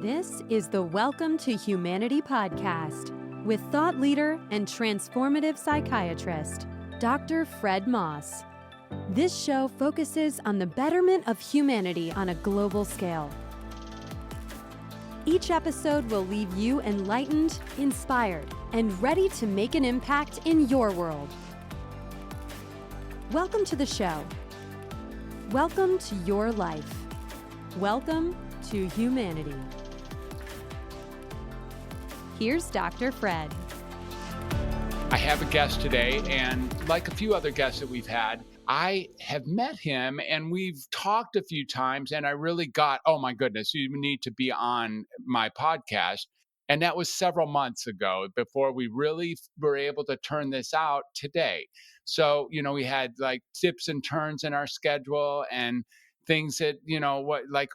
This is the Welcome to Humanity podcast with thought leader and transformative psychiatrist, Dr. Fred Moss. This show focuses on the betterment of humanity on a global scale. Each episode will leave you enlightened, inspired, and ready to make an impact in your world. Welcome to the show. Welcome to your life. Welcome to humanity. Here's Dr. Fred. I have a guest today, and like a few other guests that we've had, I have met him and we've talked a few times, and I really got, oh my goodness, you need to be on my podcast. And that was several months ago before we really were able to turn this out today. So, we had like dips and turns in our schedule and things that,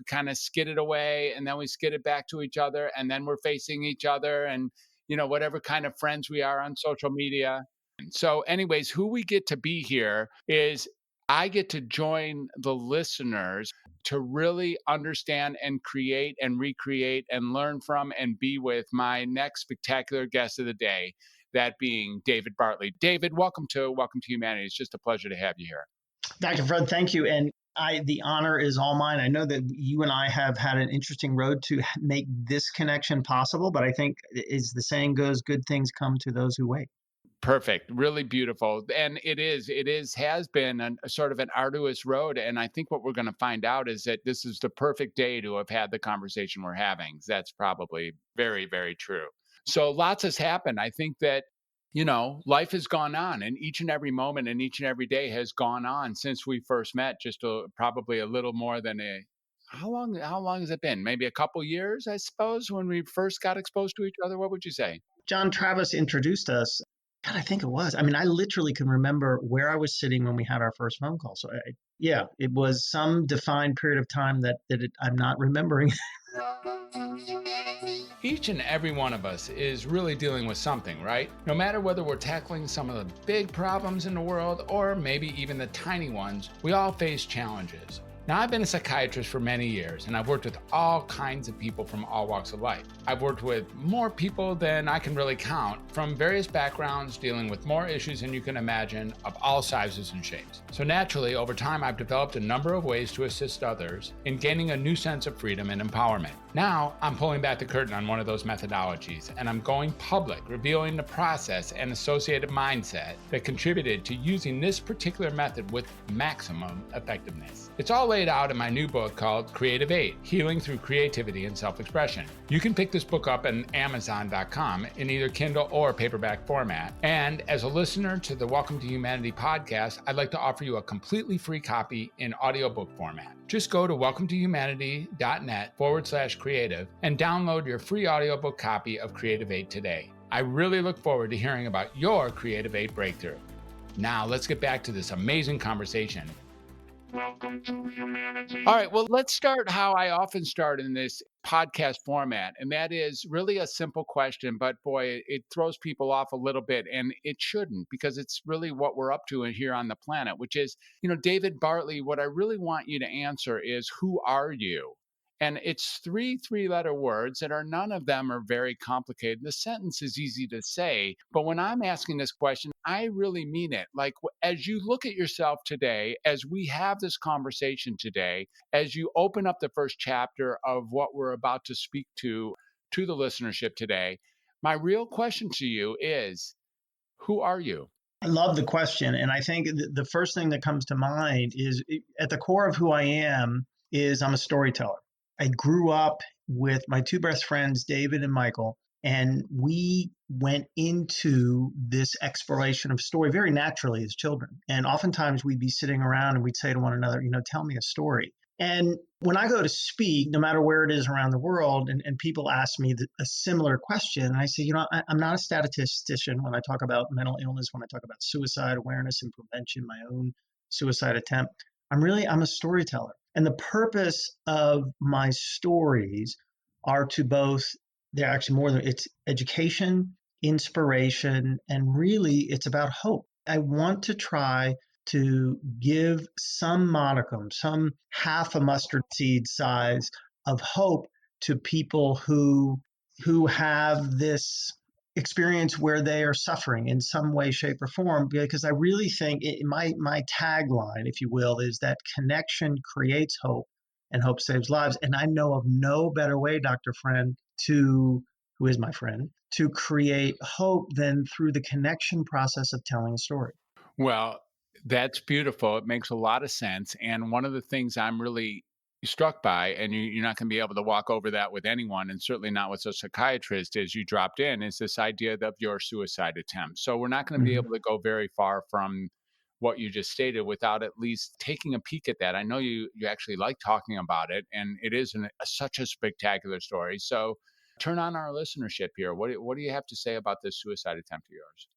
kind of skidded away, and then we skidded back to each other, and then we're facing each other and, whatever kind of friends we are on social media. So anyways, who we get to be here is I get to join the listeners to really understand and create and recreate and learn from and be with my next spectacular guest of the day, that being David Bartley. David, welcome to Humanity. It's just a pleasure to have you here. Dr. Fred, thank you. And the honor is all mine. I know that you and I have had an interesting road to make this connection possible, but I think, as the saying goes, good things come to those who wait. Perfect. Really beautiful. And has been a sort of an arduous road. And I think what we're going to find out is that this is the perfect day to have had the conversation we're having. That's probably very, very true. So lots has happened. I think that life has gone on, and each and every moment and each and every day has gone on since we first met, just probably a little more than how long has it been? Maybe a couple years, I suppose, when we first got exposed to each other. What would you say? John Travis introduced us. God, I think it was. I mean, I literally can remember where I was sitting when we had our first phone call. So it was some defined period of time that I'm not remembering. Each and every one of us is really dealing with something, right? No matter whether we're tackling some of the big problems in the world or maybe even the tiny ones, we all face challenges. Now, I've been a psychiatrist for many years, and I've worked with all kinds of people from all walks of life. I've worked with more people than I can really count, from various backgrounds, dealing with more issues than you can imagine, of all sizes and shapes. So naturally, over time, I've developed a number of ways to assist others in gaining a new sense of freedom and empowerment. Now, I'm pulling back the curtain on one of those methodologies, and I'm going public, revealing the process and associated mindset that contributed to using this particular method with maximum effectiveness. It's all laid out in my new book called Creative 8, Healing Through Creativity and Self-Expression. You can pick this book up on Amazon.com in either Kindle or paperback format. And as a listener to the Welcome to Humanity podcast, I'd like to offer you a completely free copy in audiobook format. Just go to welcometohumanity.net/creative and download your free audiobook copy of Creative 8 today. I really look forward to hearing about your Creative 8 breakthrough. Now, let's get back to this amazing conversation. Welcome to humanity. All right, well, let's start how I often start in this podcast format, and that is really a simple question, but boy, it throws people off a little bit, and it shouldn't, because it's really what we're up to here on the planet, which is, David Bartley, what I really want you to answer is, who are you? And it's three-letter words that none of them are very complicated. The sentence is easy to say, but when I'm asking this question, I really mean it. Like, as you look at yourself today, as we have this conversation today, as you open up the first chapter of what we're about to speak to the listenership today, my real question to you is, who are you? I love the question. And I think the first thing that comes to mind is, at the core of who I am is I'm a storyteller. I grew up with my two best friends, David and Michael, and we went into this exploration of story very naturally as children. And oftentimes we'd be sitting around and we'd say to one another, tell me a story. And when I go to speak, no matter where it is around the world, and people ask me a similar question, and I say, I'm not a statistician when I talk about mental illness, when I talk about suicide awareness and prevention, my own suicide attempt. I'm a storyteller. And the purpose of my stories are to they're actually more than, it's education, inspiration, and really it's about hope. I want to try to give some modicum, some half a mustard seed size of hope to people who have this experience where they are suffering in some way, shape, or form, because I really think my tagline, if you will, is that connection creates hope and hope saves lives. And I know of no better way, Dr. Friend, who is my friend, to create hope than through the connection process of telling a story. Well, that's beautiful. It makes a lot of sense. And one of the things I'm really struck by, and you're not going to be able to walk over that with anyone, and certainly not with a psychiatrist, as you dropped in, is this idea of your suicide attempt. So we're not going to be able to go very far from what you just stated without at least taking a peek at that. I know you actually like talking about it, and it is such a spectacular story. So turn on our listenership here. What do you have to say about this suicide attempt of yours?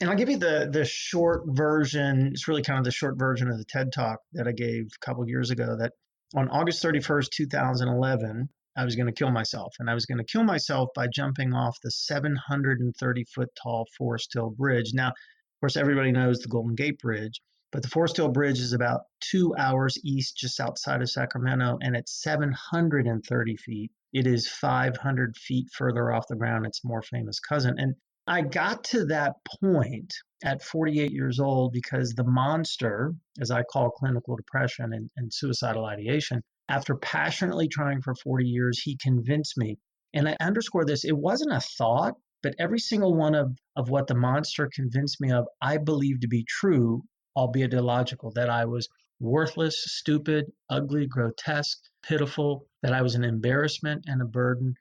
And I'll give you the short version. It's really kind of the short version of the TED Talk that I gave a couple of years ago, that on August 31st, 2011, I was going to kill myself. And I was going to kill myself by jumping off the 730-foot tall Forest Hill Bridge. Now, of course, everybody knows the Golden Gate Bridge, but the Forest Hill Bridge is about 2 hours east, just outside of Sacramento. And at 730 feet, it is 500 feet further off the ground. Its more famous cousin. And I got to that point at 48 years old because the monster, as I call clinical depression and suicidal ideation, after passionately trying for 40 years, he convinced me. And I underscore this, it wasn't a thought, but every single one of what the monster convinced me of, I believe to be true, albeit illogical, that I was worthless, stupid, ugly, grotesque, pitiful, that I was an embarrassment and a burden.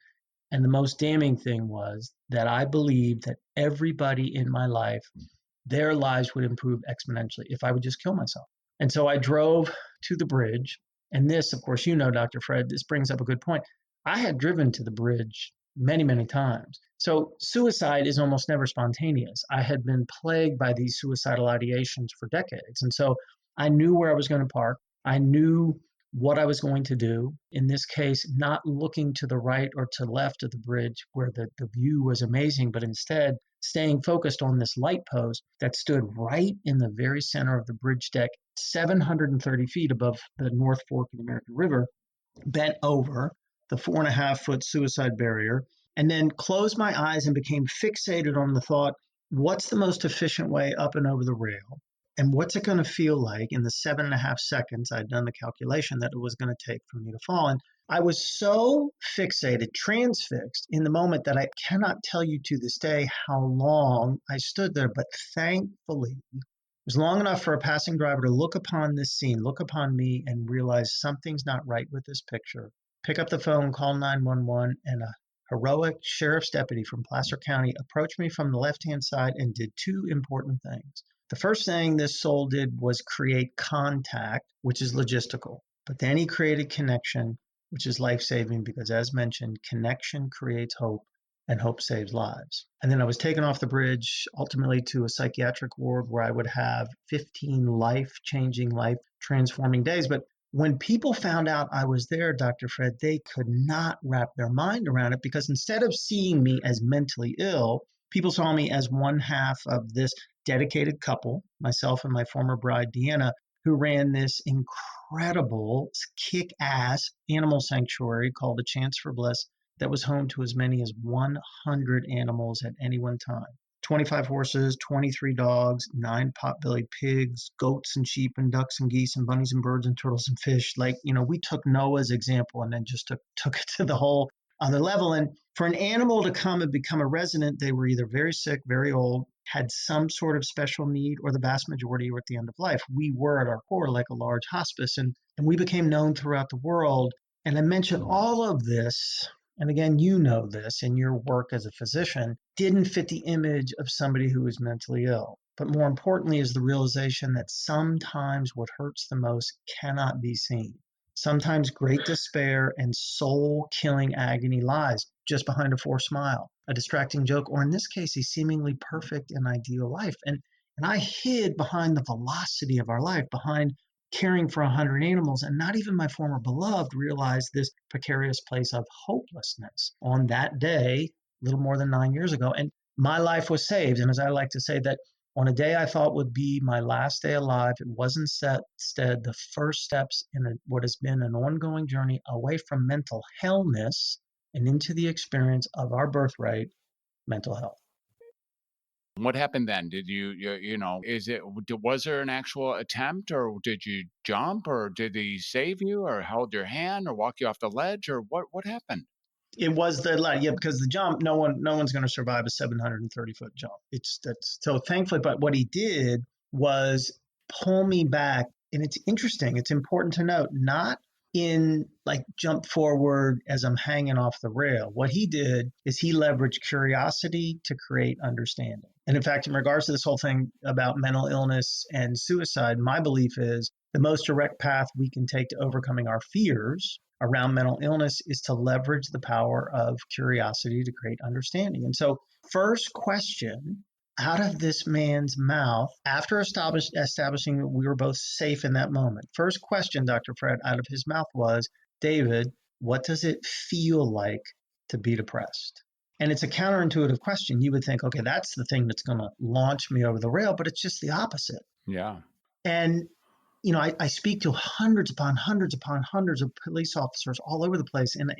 And the most damning thing was that I believed that everybody in my life, their lives would improve exponentially if I would just kill myself. And so I drove to the bridge. And this, of course, you know, Dr. Fred, this brings up a good point. I had driven to the bridge many, many times. So suicide is almost never spontaneous. I had been plagued by these suicidal ideations for decades. And so I knew where I was going to park. I knew what I was going to do. In this case, not looking to the right or to left of the bridge where the view was amazing, but instead staying focused on this light post that stood right in the very center of the bridge deck, 730 feet above the North Fork of the American River, bent over the 4.5-foot suicide barrier, and then closed my eyes and became fixated on the thought, what's the most efficient way up and over the rail? And what's it going to feel like in the 7.5 seconds I'd done the calculation that it was going to take for me to fall? And I was so fixated, transfixed in the moment that I cannot tell you to this day how long I stood there. But thankfully, it was long enough for a passing driver to look upon this scene, look upon me, and realize something's not right with this picture. Pick up the phone, call 911, and a heroic sheriff's deputy from Placer County approached me from the left-hand side and did two important things. The first thing this soul did was create contact, which is logistical. But then he created connection, which is life-saving because, as mentioned, connection creates hope and hope saves lives. And then I was taken off the bridge, ultimately to a psychiatric ward where I would have 15 life-changing, life-transforming days. But when people found out I was there, Dr. Fred, they could not wrap their mind around it because instead of seeing me as mentally ill, people saw me as one half of this dedicated couple, myself and my former bride, Deanna, who ran this incredible, kick-ass animal sanctuary called A Chance for Bliss that was home to as many as 100 animals at any one time. 25 horses, 23 dogs, 9 pot-bellied pigs, goats and sheep and ducks and geese and bunnies and birds and turtles and fish. Like, we took Noah's example and then just took it to the whole other level. And for an animal to come and become a resident, they were either very sick, very old, had some sort of special need, or the vast majority were at the end of life. We were at our core like a large hospice, and we became known throughout the world. And I mentioned all of this, and again, you know this in your work as a physician, didn't fit the image of somebody who is mentally ill. But more importantly is the realization that sometimes what hurts the most cannot be seen. Sometimes great despair and soul-killing agony lies just behind a forced smile, a distracting joke, or in this case, a seemingly perfect and ideal life. And I hid behind the velocity of our life, behind caring for 100 animals, and not even my former beloved realized this precarious place of hopelessness on that day, a little more than 9 years ago. And my life was saved. And as I like to say, that On a day I thought would be my last day alive, it was instead the first steps in what has been an ongoing journey away from mental hellness and into the experience of our birthright, mental health. What happened then? Did was there an actual attempt, or did you jump, or did he save you or hold your hand or walk you off the ledge, or what happened? It was because the jump, no one's going to survive a 730-foot jump. That's so thankfully, but what he did was pull me back. And it's interesting. It's important to note, not in like jump forward as I'm hanging off the rail. What he did is he leveraged curiosity to create understanding. And in fact, in regards to this whole thing about mental illness and suicide, my belief is the most direct path we can take to overcoming our fears around mental illness is to leverage the power of curiosity to create understanding. And so, first question out of this man's mouth, after establishing that we were both safe in that moment, first question, Dr. Fred, out of his mouth was, David, what does it feel like to be depressed? And it's a counterintuitive question. You would think, okay, that's the thing that's going to launch me over the rail, but it's just the opposite. Yeah. And I speak to hundreds upon hundreds upon hundreds of police officers all over the place. And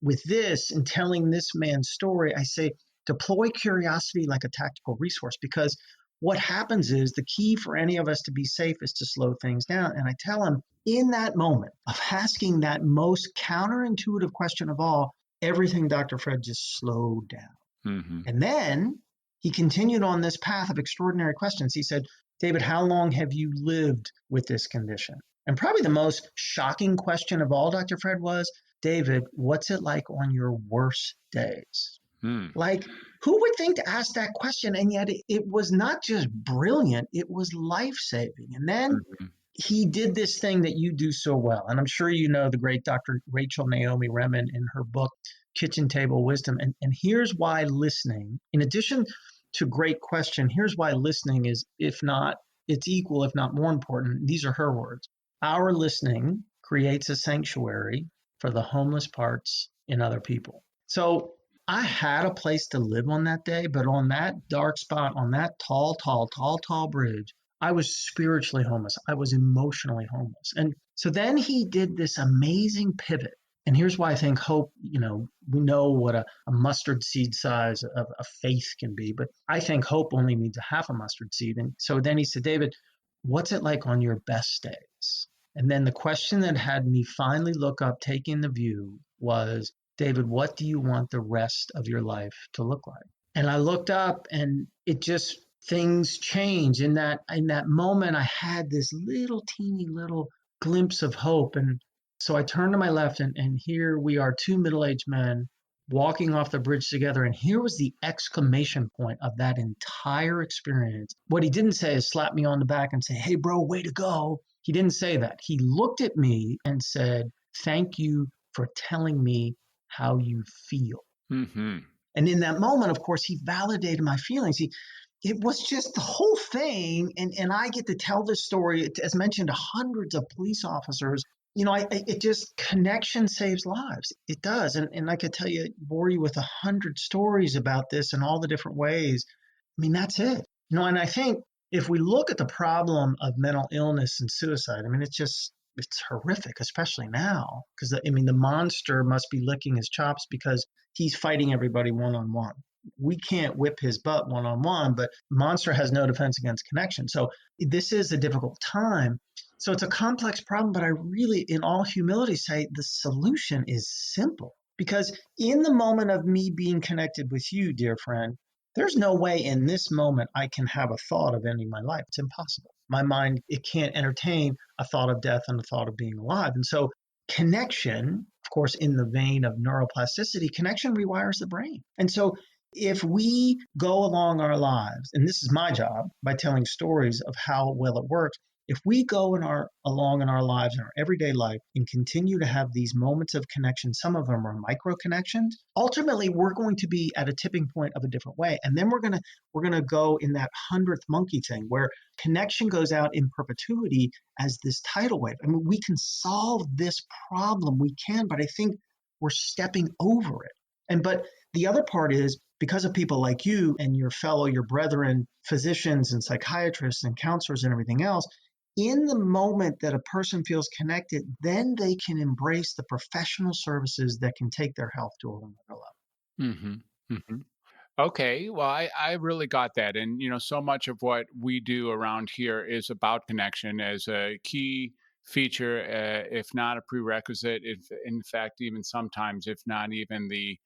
with this and telling this man's story, I say, deploy curiosity like a tactical resource, because what happens is the key for any of us to be safe is to slow things down. And I tell him in that moment of asking that most counterintuitive question of all, everything, Dr. Fred, just slowed down. Mm-hmm. And then he continued on this path of extraordinary questions. He said, David, how long have you lived with this condition? And probably the most shocking question of all, Dr. Fred, was, David, what's it like on your worst days? Like, who would think to ask that question? And yet it was not just brilliant, it was life-saving. And then he did this thing that you do so well. And I'm sure you know the great Dr. Rachel Naomi Remen in her book, Kitchen Table Wisdom. And here's why listening, in addition to great question, here's why listening is, if not, it's equal, if not more important. These are her words. Our listening creates a sanctuary for the homeless parts in other people. So I had a place to live on that day, but on that dark spot, on that tall bridge, I was spiritually homeless. I was emotionally homeless. And so then he did this amazing pivot. And here's why I think hope, we know what a mustard seed size of a faith can be, but I think hope only needs a half a mustard seed. And so then he said, David, what's it like on your best days? And then the question that had me finally look up, taking the view, was, David, what do you want the rest of your life to look like? And I looked up, and things changed. In that moment, I had this teeny little glimpse of hope. And so I turned to my left, and here we are, two middle-aged men walking off the bridge together. And here was the exclamation point of that entire experience. What he didn't say is slap me on the back and say, hey, bro, way to go. He didn't say that. He looked at me and said, thank you for telling me how you feel. Mm-hmm. And in that moment, of course, he validated my feelings. It was just the whole thing. And I get to tell this story, as mentioned, to hundreds of police officers. Connection saves lives. It does. And I could tell you, bore you with 100 stories about this in all the different ways. I mean, that's it. And I think if we look at the problem of mental illness and suicide, I mean, it's horrific, especially now, because the monster must be licking his chops because he's fighting everybody one-on-one. We can't whip his butt one-on-one, but monster has no defense against connection. So this is a difficult time. So it's a complex problem, but I really, in all humility, say the solution is simple. Because in the moment of me being connected with you, dear friend, there's no way in this moment I can have a thought of ending my life. It's impossible. My mind, it can't entertain a thought of death and a thought of being alive. And so connection, of course, in the vein of neuroplasticity, connection rewires the brain. And so if we go along our lives, and this is my job by telling stories of how well it works, if we go along in our lives, in our everyday life, and continue to have these moments of connection, some of them are micro connections, ultimately we're going to be at a tipping point of a different way. And then we're gonna go in that 100th monkey thing where connection goes out in perpetuity as this tidal wave. I mean, we can solve this problem, we can, but I think we're stepping over it. But the other part is, because of people like you and your brethren, physicians and psychiatrists and counselors and everything else, in the moment that a person feels connected, then they can embrace the professional services that can take their health to another level. Mm-hmm. Okay, well, I really got that. And, so much of what we do around here is about connection as a key feature, if not a prerequisite, if in fact, even sometimes, if not even the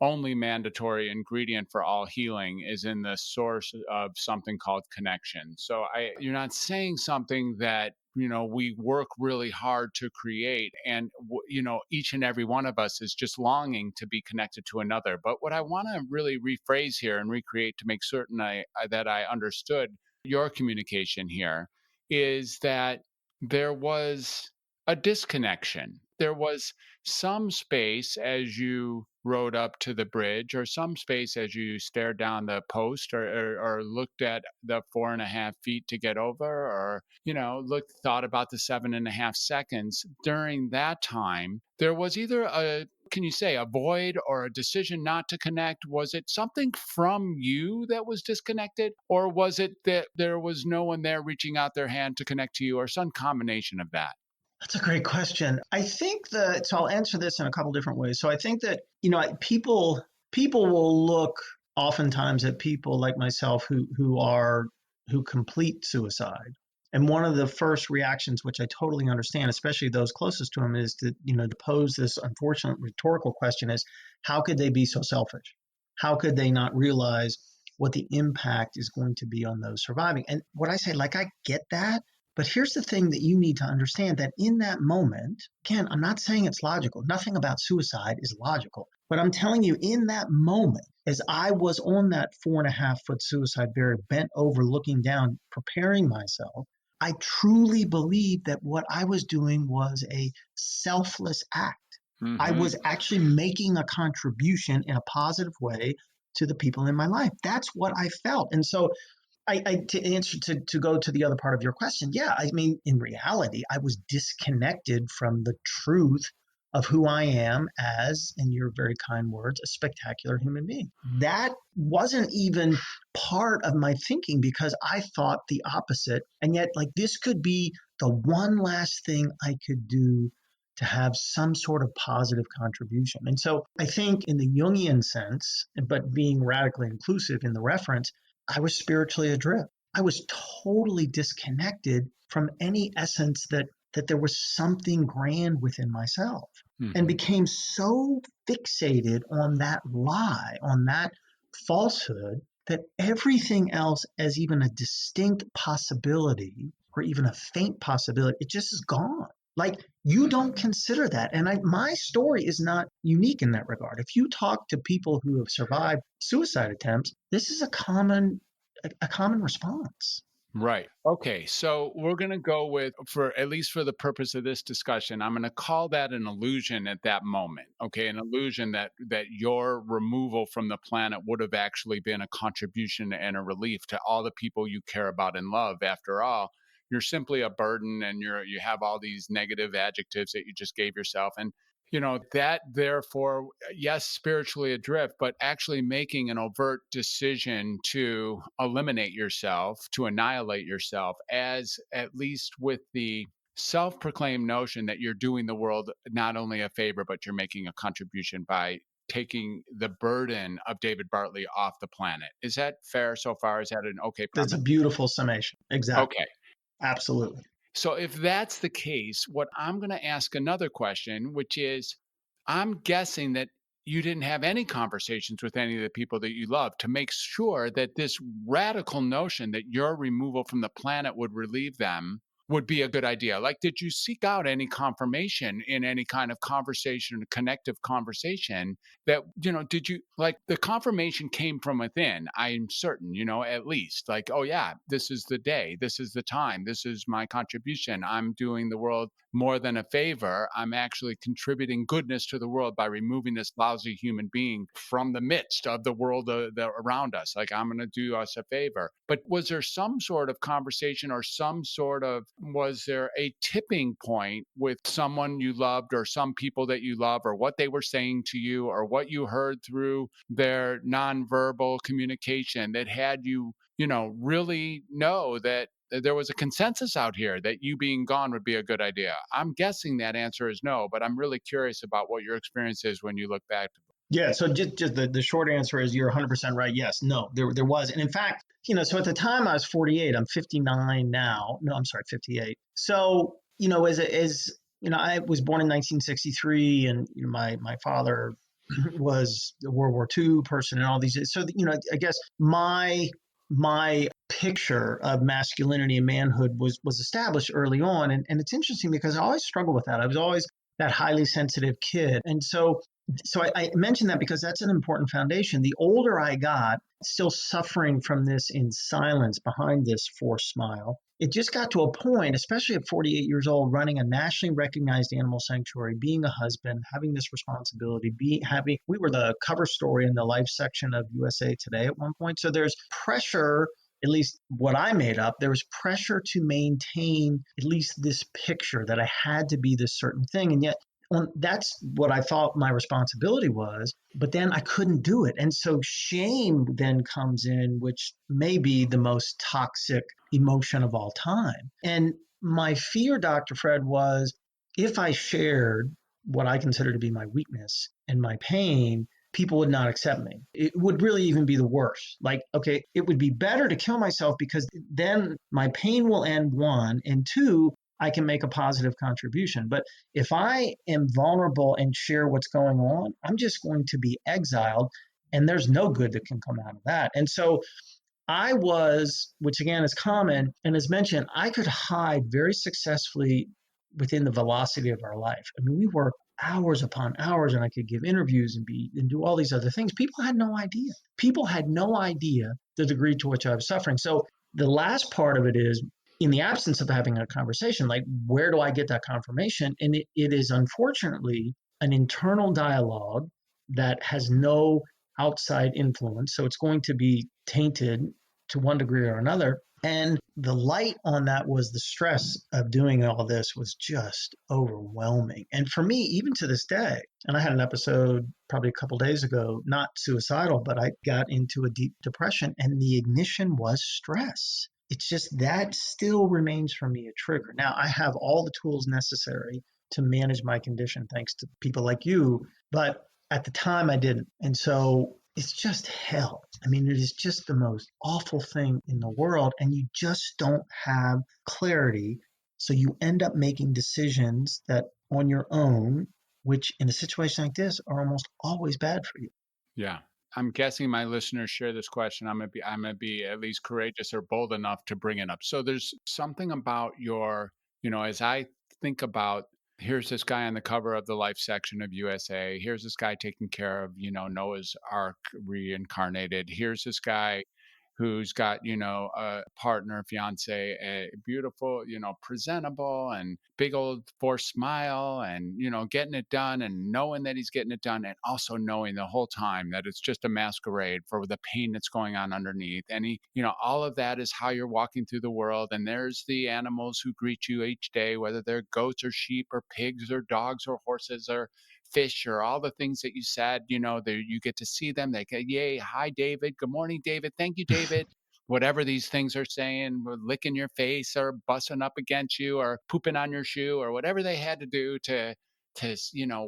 only mandatory ingredient for all healing is in the source of something called connection. So you're not saying something that we work really hard to create, and each and every one of us is just longing to be connected to another. But what I want to really rephrase here and recreate to make certain that I understood your communication here is that there was a disconnection. There was some space as you rode up to the bridge, or some space as you stared down the post, or looked at the 4.5 feet to get over, or thought about the 7.5 seconds. During that time, there was either can you say, a void or a decision not to connect? Was it something from you that was disconnected, or was it that there was no one there reaching out their hand to connect to you, or some combination of that? That's a great question. I think that, so I'll answer this in a couple different ways. So I think that, people will look oftentimes at people like myself who complete suicide. And one of the first reactions, which I totally understand, especially those closest to them, is to pose this unfortunate rhetorical question is, how could they be so selfish? How could they not realize what the impact is going to be on those surviving? And what I say, I get that. But here's the thing that you need to understand, that in that moment, again, I'm not saying it's logical. Nothing about suicide is logical. But I'm telling you, in that moment, as I was on that 4.5-foot suicide barrier, bent over, looking down, preparing myself, I truly believe that what I was doing was a selfless act. Mm-hmm. I was actually making a contribution in a positive way to the people in my life. That's what I felt. And so to go to the other part of your question, yeah, I mean, in reality, I was disconnected from the truth of who I am as, in your very kind words, a spectacular human being. That wasn't even part of my thinking, because I thought the opposite. And yet, this could be the one last thing I could do to have some sort of positive contribution. And so I think in the Jungian sense, but being radically inclusive in the reference, I was spiritually adrift. I was totally disconnected from any essence that there was something grand within myself, and became so fixated on that lie, on that falsehood, that everything else, as even a distinct possibility or even a faint possibility, it just is gone. You don't consider that. And my story is not unique in that regard. If you talk to people who have survived suicide attempts, this is a common response. Right. Okay. So we're going to go with, for at least for the purpose of this discussion, I'm going to call that an illusion at that moment. Okay. An illusion that your removal from the planet would have actually been a contribution and a relief to all the people you care about and love. After all, you're simply a burden, and you have all these negative adjectives that you just gave yourself. And that therefore, yes, spiritually adrift, but actually making an overt decision to eliminate yourself, to annihilate yourself, as at least with the self-proclaimed notion that you're doing the world not only a favor, but you're making a contribution by taking the burden of David Bartley off the planet. Is that fair so far? Is that an okay premise? That's a beautiful summation. Exactly. Okay. Absolutely. So if that's the case, what I'm going to ask another question, which is, I'm guessing that you didn't have any conversations with any of the people that you love to make sure that this radical notion that your removal from the planet would relieve them would be a good idea. Did you seek out any confirmation in any kind of conversation, connective conversation that, did you, the confirmation came from within, I'm certain, at least, oh yeah, this is the day, this is the time, this is my contribution. I'm doing the world more than a favor. I'm actually contributing goodness to the world by removing this lousy human being from the midst of the world around us. I'm going to do us a favor. But was there some sort of conversation or some sort of Was there a tipping point with someone you loved or some people that you love, or what they were saying to you or what you heard through their nonverbal communication that had you, really know that there was a consensus out here that you being gone would be a good idea? I'm guessing that answer is no, but I'm really curious about what your experience is when you look back. Yeah, so just the short answer is you're 100% right. Yes, no, there was. And in fact, so at the time I was 48, I'm 59 now. No, I'm sorry, 58. So, I was born in 1963, and my father was a World War II person and all these. So, I guess my picture of masculinity and manhood was established early on. And it's interesting because I always struggled with that. I was always that highly sensitive kid. And so I mentioned that because that's an important foundation. The older I got, still suffering from this in silence behind this forced smile, it just got to a point, especially at 48 years old, running a nationally recognized animal sanctuary, being a husband, having this responsibility, we were the cover story in the life section of USA Today at one point. So there's pressure, at least what I made up, there was pressure to maintain at least this picture that I had to be this certain thing. And yet that's what I thought my responsibility was, but then I couldn't do it. And so shame then comes in, which may be the most toxic emotion of all time. And my fear, Dr. Fred, was if I shared what I consider to be my weakness and my pain, people would not accept me. It would really even be the worst. Like, okay, it would be better to kill myself because then my pain will end, one, and two, I can make a positive contribution. But if I am vulnerable and share what's going on, I'm just going to be exiled, and there's no good that can come out of that. And so I was, which again is common, and as mentioned, I could hide very successfully within the velocity of our life. I mean, we worked hours upon hours, and I could give interviews and do all these other things. People had no idea. People had no idea the degree to which I was suffering. So the last part of it is, in the absence of having a conversation, like, where do I get that confirmation? And it is unfortunately an internal dialogue that has no outside influence. So it's going to be tainted to one degree or another. And the light on that was the stress of doing all this was just overwhelming. And for me, even to this day, and I had an episode probably a couple of days ago, not suicidal, but I got into a deep depression, and the ignition was stress. It's just that still remains for me a trigger. Now, I have all the tools necessary to manage my condition, thanks to people like you, but at the time I didn't. And so it's just hell. I mean, it is just the most awful thing in the world, and you just don't have clarity. So you end up making decisions that on your own, which in a situation like this are almost always bad for you. Yeah. I'm guessing my listeners share this question. I'm gonna be at least courageous or bold enough to bring it up. So there's something about your, as I think about, here's this guy on the cover of the life section of USA. Here's this guy taking care of, Noah's Ark reincarnated. Here's this guy who's got, a partner, fiance, a beautiful, presentable and big old forced smile and, getting it done and knowing that he's getting it done, and also knowing the whole time that it's just a masquerade for the pain that's going on underneath. And all of that is how you're walking through the world. And there's the animals who greet you each day, whether they're goats or sheep or pigs or dogs or horses or fish or all the things that you said, you get to see them. They go, yay, hi, David. Good morning, David. Thank you, David. Whatever these things are saying, licking your face or busting up against you or pooping on your shoe or whatever they had to do to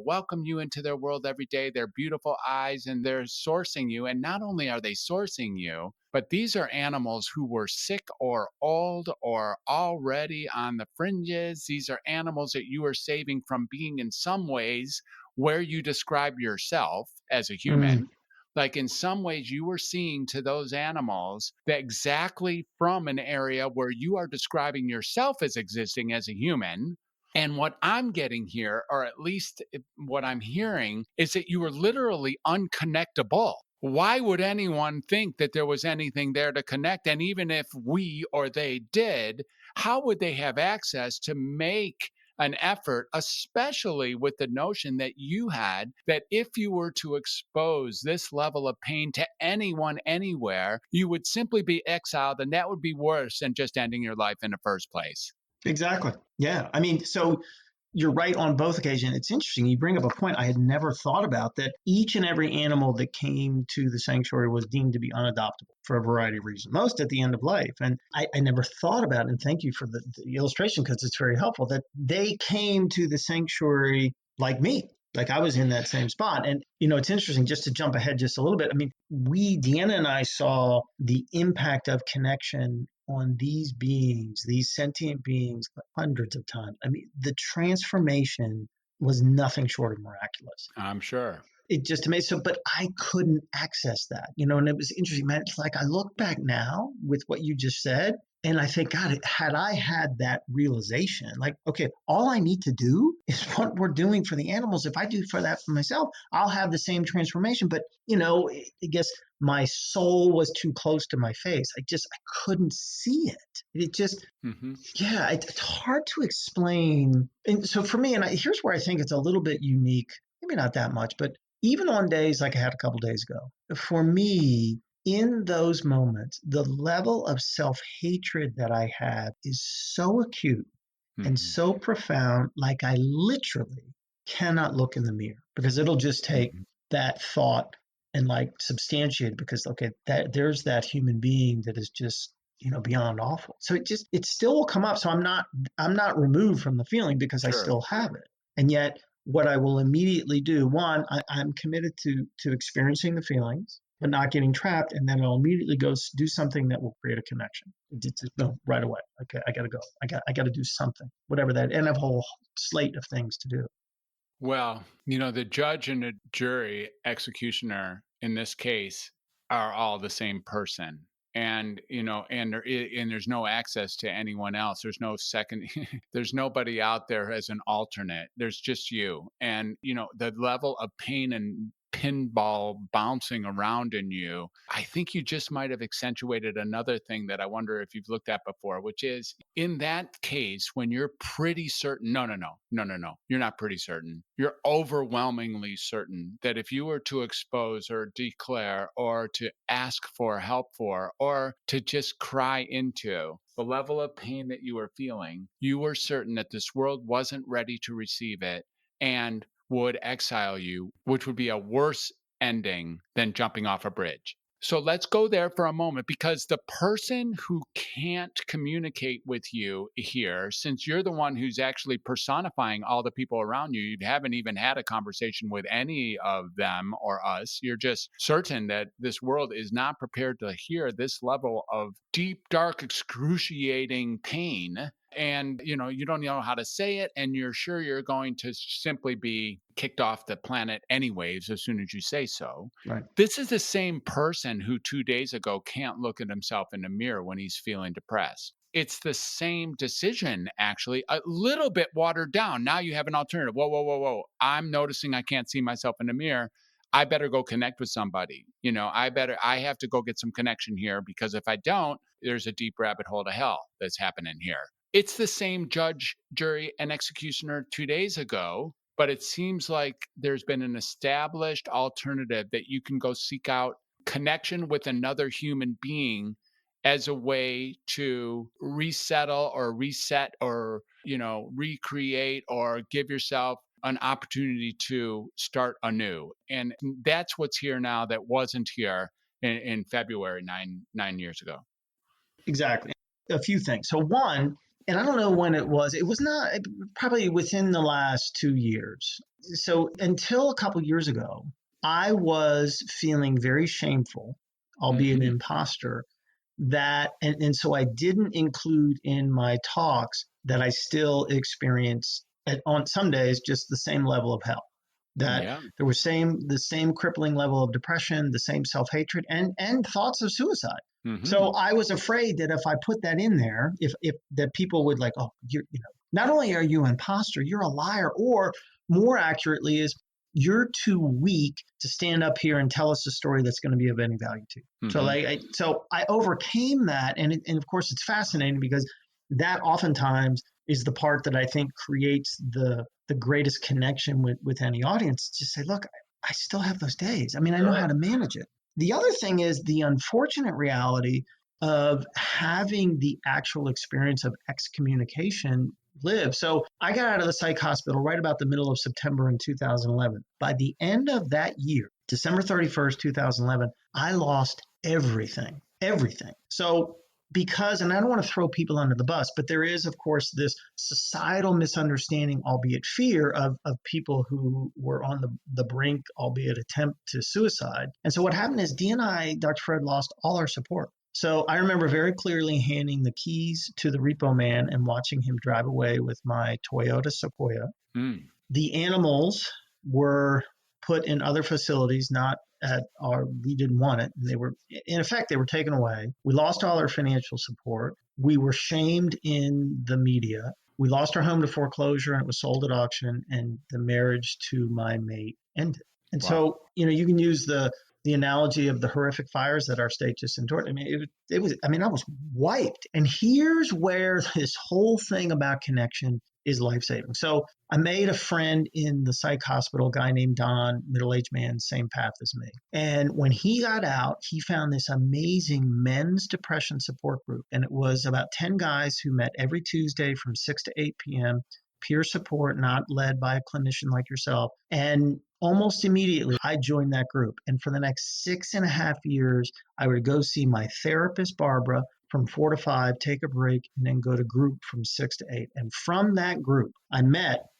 welcome you into their world every day, their beautiful eyes, and they're sourcing you. And not only are they sourcing you, but these are animals who were sick or old or already on the fringes. These are animals that you are saving from being in some ways where you describe yourself as a human. Like in some ways you were seeing to those animals that exactly from an area where you are describing yourself as existing as a human. And what I'm getting here, or at least what I'm hearing, is that you were literally unconnectable. Why would anyone think that there was anything there to connect? And even if we or they did, how would they have access to make an effort, especially with the notion that you had that if you were to expose this level of pain to anyone anywhere, you would simply be exiled, and that would be worse than just ending your life in the first place? Exactly. Yeah. I mean, so you're right on both occasions. It's interesting. You bring up a point I had never thought about, that each and every animal that came to the sanctuary was deemed to be unadoptable for a variety of reasons, most at the end of life. And I never thought about it. And thank you for the illustration, because it's very helpful that they came to the sanctuary like me. Like I was in that same spot. And, it's interesting, just to jump ahead just a little bit. I mean, Deanna and I saw the impact of connection on these beings, these sentient beings, hundreds of times. I mean, the transformation was nothing short of miraculous. I'm sure. It just amazed. So, but I couldn't access that, and it was interesting, man. It's like I look back now with what you just said, and I think, God, had I had that realization, like, okay, all I need to do is what we're doing for the animals. If I do for that for myself, I'll have the same transformation. But, I guess my soul was too close to my face. I couldn't see it. It just, yeah, it's hard to explain. And so for me, and here's where I think it's a little bit unique, maybe not that much, but even on days like I had a couple days ago, for me, in those moments, the level of self-hatred that I have is so acute and so profound, like I literally cannot look in the mirror, because it'll just take that thought and like substantiate it, because, okay, there's that human being that is just, beyond awful. So it still will come up. So I'm not removed from the feeling, because I still have it. And yet what I will immediately do, one, I'm committed to experiencing the feelings, but not getting trapped. And then I'll immediately go do something that will create a connection. No, right away. Okay, I got to go. I got to do something, whatever that, and I have a whole slate of things to do. Well, the judge and the jury, executioner in this case, are all the same person. And, and there's no access to anyone else. There's no second, there's nobody out there as an alternate. There's just you. And, the level of pain and pinball bouncing around in you, I think you just might have accentuated another thing that I wonder if you've looked at before, which is in that case, when you're pretty certain, no, you're not pretty certain. You're overwhelmingly certain that if you were to expose or declare or to ask for help for, or to just cry into the level of pain that you were feeling, you were certain that this world wasn't ready to receive it and would exile you, which would be a worse ending than jumping off a bridge. So let's go there for a moment, because the person who can't communicate with you here, since you're the one who's actually personifying all the people around you, you haven't even had a conversation with any of them or us. You're just certain that this world is not prepared to hear this level of deep, dark, excruciating pain. And, you don't know how to say it, and you're sure you're going to simply be kicked off the planet anyways as soon as you say so. Right. This is the same person who 2 days ago can't look at himself in the mirror when he's feeling depressed. It's the same decision, actually, a little bit watered down. Now you have an alternative. Whoa. I'm noticing I can't see myself in the mirror. I better go connect with somebody. I have to go get some connection here, because if I don't, there's a deep rabbit hole to hell that's happening here. It's the same judge, jury, and executioner 2 days ago, but it seems like there's been an established alternative that you can go seek out connection with another human being as a way to resettle or reset or, recreate or give yourself an opportunity to start anew. And that's what's here now that wasn't here in February 9 years ago. Exactly. A few things. So one, and I don't know when it was not probably within the last 2 years. So until a couple years ago, I was feeling very shameful, albeit an imposter, and so I didn't include in my talks that I still experience on some days just the same level of hell. That there was the same crippling level of depression, the same self-hatred, and thoughts of suicide. So I was afraid that if I put that in there, if that people would like, oh, not only are you an imposter, you're a liar, or more accurately is you're too weak to stand up here and tell us a story that's going to be of any value to you. So I overcame that, and of course it's fascinating, because that oftentimes is the part that I think creates the greatest connection with any audience. Just say, look, I still have those days. I mean, I know how to manage it. The other thing is the unfortunate reality of having the actual experience of excommunication live. So I got out of the psych hospital right about the middle of September in 2011. By the end of that year, December 31st, 2011, I lost everything. So because, and I don't want to throw people under the bus, but there is, of course, this societal misunderstanding, albeit fear, of people who were on the brink, albeit attempt to suicide. And so what happened is Dee and I, Dr. Fred, lost all our support. So I remember very clearly handing the keys to the repo man and watching him drive away with my Toyota Sequoia. The animals were put in other facilities, not at our, we didn't want it. They were, in effect, they were taken away. We lost all our financial support. We were shamed in the media. We lost our home to foreclosure and it was sold at auction, and the marriage to my mate ended. And so, you can use the analogy of the horrific fires that our state just endured. I mean, I was wiped. And here's where this whole thing about connection is life-saving. So I made a friend in the psych hospital, a guy named Don, middle-aged man, same path as me. And when he got out, he found this amazing men's depression support group. And it was about 10 guys who met every Tuesday from 6 to 8 p.m., peer support, not led by a clinician like yourself. And almost immediately, I joined that group. And for the next 6.5 years, I would go see my therapist, Barbara, from 4 to 5, take a break, and then go to group from 6 to 8. And from that group,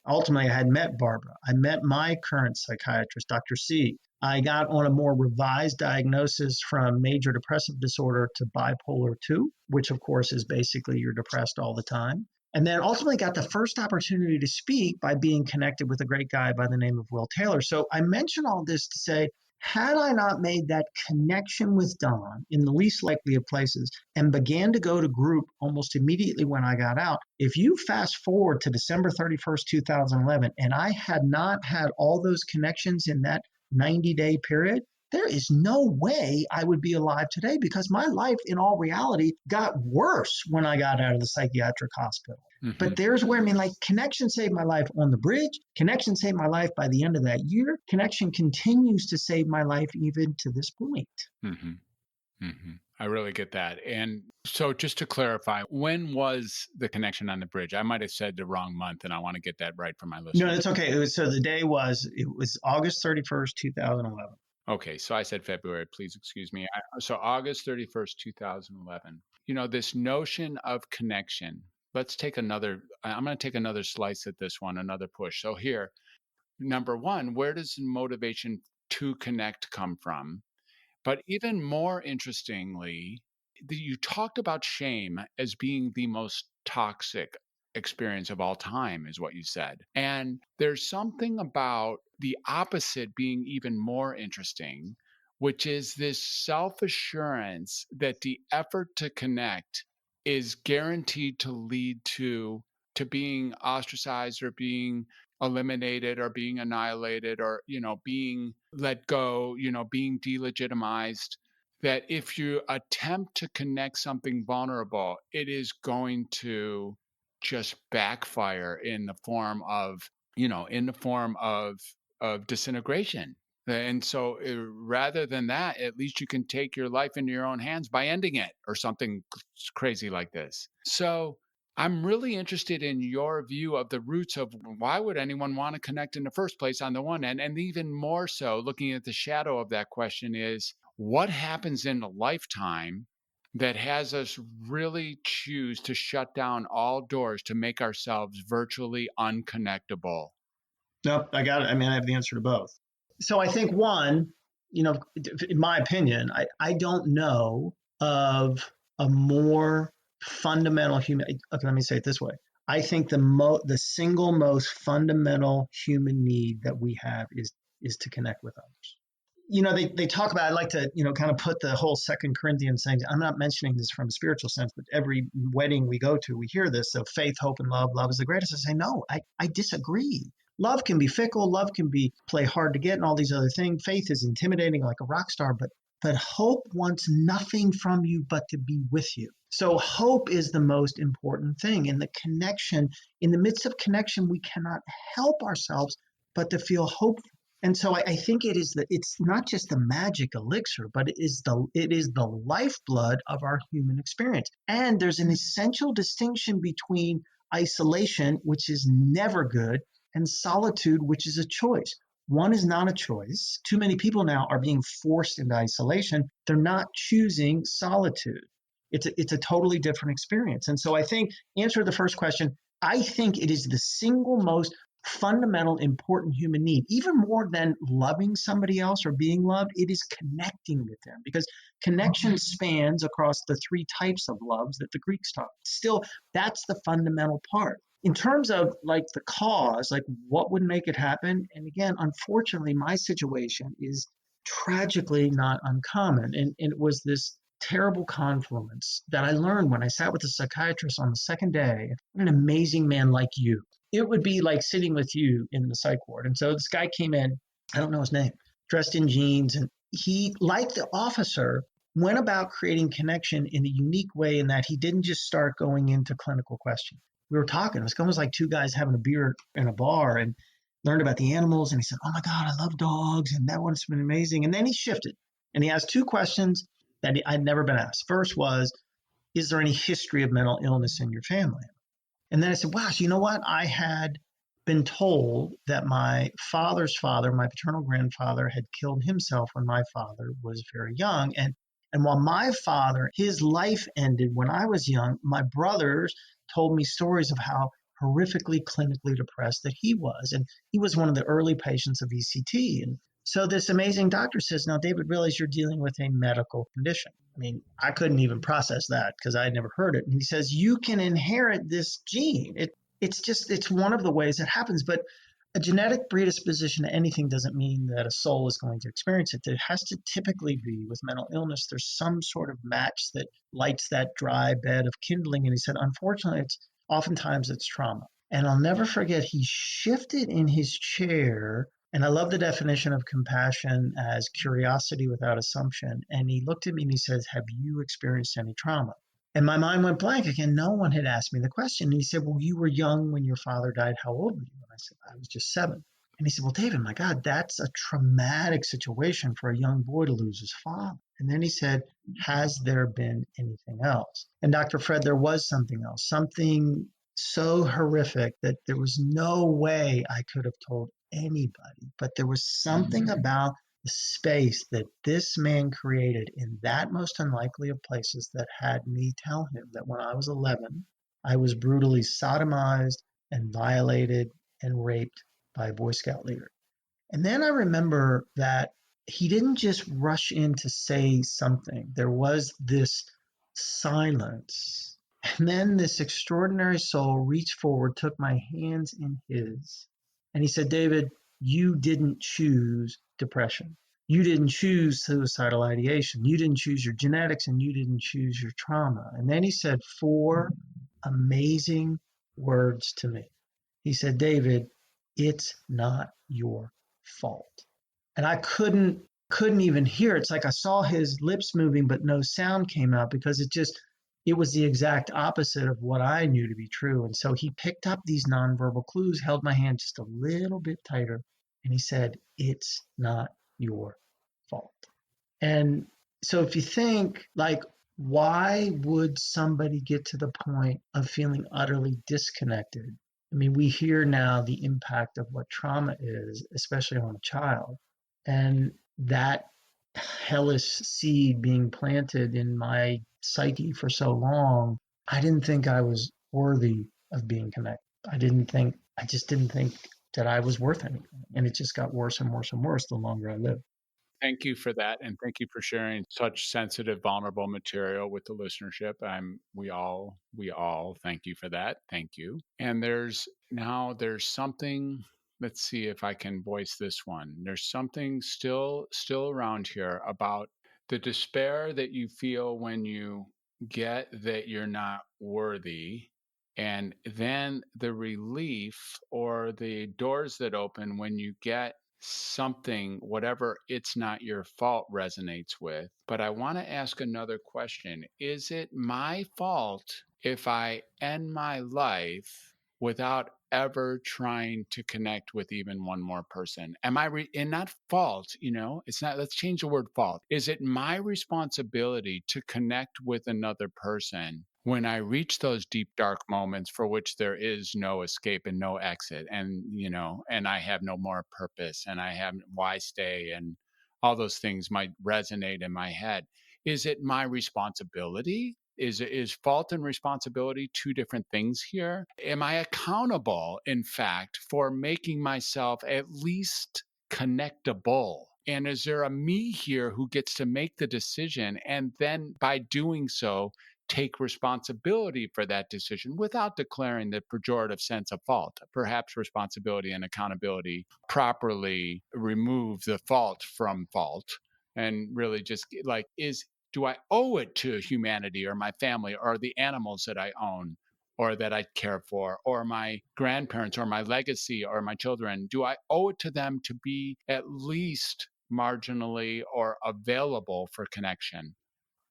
ultimately, I had met Barbara. I met my current psychiatrist, Dr. C. I got on a more revised diagnosis from major depressive disorder to bipolar 2, which, of course, is basically you're depressed all the time. And then ultimately got the first opportunity to speak by being connected with a great guy by the name of Will Taylor. So I mention all this to say, had I not made that connection with Don in the least likely of places and began to go to group almost immediately when I got out, if you fast forward to December 31st, 2011, and I had not had all those connections in that 90-day period, there is no way I would be alive today, because my life in all reality got worse when I got out of the psychiatric hospital. Mm-hmm. But there's where, connection saved my life on the bridge. Connection saved my life by the end of that year. Connection continues to save my life even to this point. Mm-hmm. Mm-hmm. I really get that. And so just to clarify, when was the connection on the bridge? I might have said the wrong month, and I want to get that right for my listeners. No, that's okay. It was August 31st, 2011. Okay, so I said February, please excuse me. So August 31st, 2011. This notion of connection, I'm going to take another slice at this one, another push. So here, number one, where does motivation to connect come from? But even more interestingly, you talked about shame as being the most toxic experience of all time, is what you said. And there's something about the opposite being even more interesting, which is this self-assurance that the effort to connect is guaranteed to lead to being ostracized or being eliminated or being annihilated or, being let go, being delegitimized. That if you attempt to connect something vulnerable, it is going to just backfire in the form of disintegration. And so rather than that, at least you can take your life into your own hands by ending it or something crazy like this. So I'm really interested in your view of the roots of why would anyone want to connect in the first place on the one end, and even more so looking at the shadow of that question is what happens in a lifetime that has us really choose to shut down all doors to make ourselves virtually unconnectable? Nope, I got it. I have the answer to both. So I think one, in my opinion, I don't know of a more fundamental human. Okay, let me say it this way. I think the single most fundamental human need that we have is to connect with others. They talk about, I like to, kind of put the whole 2 Corinthians thing. I'm not mentioning this from a spiritual sense, but every wedding we go to, we hear this. So faith, hope, and love. Love is the greatest. I say, no, I disagree. Love can be fickle. Love can play hard to get and all these other things. Faith is intimidating like a rock star, but hope wants nothing from you but to be with you. So hope is the most important thing. And the connection, in the midst of connection, we cannot help ourselves but to feel hope And so I think it's not just the magic elixir, but it is the lifeblood of our human experience. And there's an essential distinction between isolation, which is never good, and solitude, which is a choice. One is not a choice. Too many people now are being forced into isolation. They're not choosing solitude. It's a totally different experience. And so I think, answer the first question, I think it is the single most fundamental, important human need, even more than loving somebody else or being loved. It is connecting with them, because connection spans across the three types of loves that the Greeks taught. Still, that's the fundamental part. In terms of like the cause, like what would make it happen? And again, unfortunately, my situation is tragically not uncommon. And it was this terrible confluence that I learned when I sat with a psychiatrist on the second day. What an amazing man like you. It would be like sitting with you in the psych ward. And so this guy came in, I don't know his name, dressed in jeans. And he, like the officer, went about creating connection in a unique way, in that he didn't just start going into clinical questions. We were talking. It was almost like two guys having a beer in a bar, and learned about the animals. And he said, "Oh my God, I love dogs. And that one's been amazing." And then he shifted and he asked two questions that I'd never been asked. First was, is there any history of mental illness in your family? And then I said, wow, so you know what? I had been told that my father's father, my paternal grandfather, had killed himself when my father was very young. And while my father, his life ended when I was young, my brothers told me stories of how horrifically clinically depressed that he was. And he was one of the early patients of ECT. And so this amazing doctor says, now, David, realize you're dealing with a medical condition. I mean, I couldn't even process that because I had never heard it. And he says, you can inherit this gene. It's one of the ways it happens. But a genetic predisposition to anything doesn't mean that a soul is going to experience it. There has to typically be, with mental illness, there's some sort of match that lights that dry bed of kindling. And he said, unfortunately, oftentimes it's trauma. And I'll never forget, he shifted in his chair. And I love the definition of compassion as curiosity without assumption. And he looked at me and he says, have you experienced any trauma? And my mind went blank again. No one had asked me the question. And he said, well, you were young when your father died. How old were you? And I said, I was just 7. And he said, well, David, my God, that's a traumatic situation for a young boy to lose his father. And then he said, has there been anything else? And Dr. Fred, there was something else, something so horrific that there was no way I could have told anybody. But there was something about the space that this man created in that most unlikely of places that had me tell him that when I was 11, I was brutally sodomized and violated and raped by a Boy Scout leader. And then I remember that he didn't just rush in to say something. There was this silence. And then this extraordinary soul reached forward, took my hands in his, and he said, David, you didn't choose depression. You didn't choose suicidal ideation. You didn't choose your genetics, and you didn't choose your trauma. And then he said 4 amazing words to me. He said, David, it's not your fault. And I couldn't even hear it. It's like I saw his lips moving, but no sound came out, because it was the exact opposite of what I knew to be true. And so he picked up these nonverbal clues, held my hand just a little bit tighter, and he said, it's not your fault. And so if you think, like, why would somebody get to the point of feeling utterly disconnected? I mean, we hear now the impact of what trauma is, especially on a child. And that hellish seed being planted in my psyche for so long, I didn't think I was worthy of being connected. I just didn't think that I was worth anything. And it just got worse and worse and worse the longer I lived. Thank you for that. And thank you for sharing such sensitive, vulnerable material with the listenership. We all thank you for that. Thank you. And there's something, let's see if I can voice this one. There's something still around here about the despair that you feel when you get that you're not worthy, and then the relief or the doors that open when you get something, whatever it's not your fault resonates with. But I want to ask another question. Is it my fault if I end my life without ever trying to connect with even one more person? Am I, and not fault, it's not, let's change the word fault. Is it my responsibility to connect with another person when I reach those deep, dark moments for which there is no escape and no exit, and I have no more purpose, and I have why stay, and all those things might resonate in my head? Is it my responsibility? Is fault and responsibility two different things here? Am I accountable, in fact, for making myself at least connectable? And is there a me here who gets to make the decision, and then by doing so, take responsibility for that decision without declaring the pejorative sense of fault? Perhaps responsibility and accountability properly remove the fault from fault, and really just like, do I owe it to humanity or my family or the animals that I own or that I care for, or my grandparents or my legacy or my children? Do I owe it to them to be at least marginally or available for connection?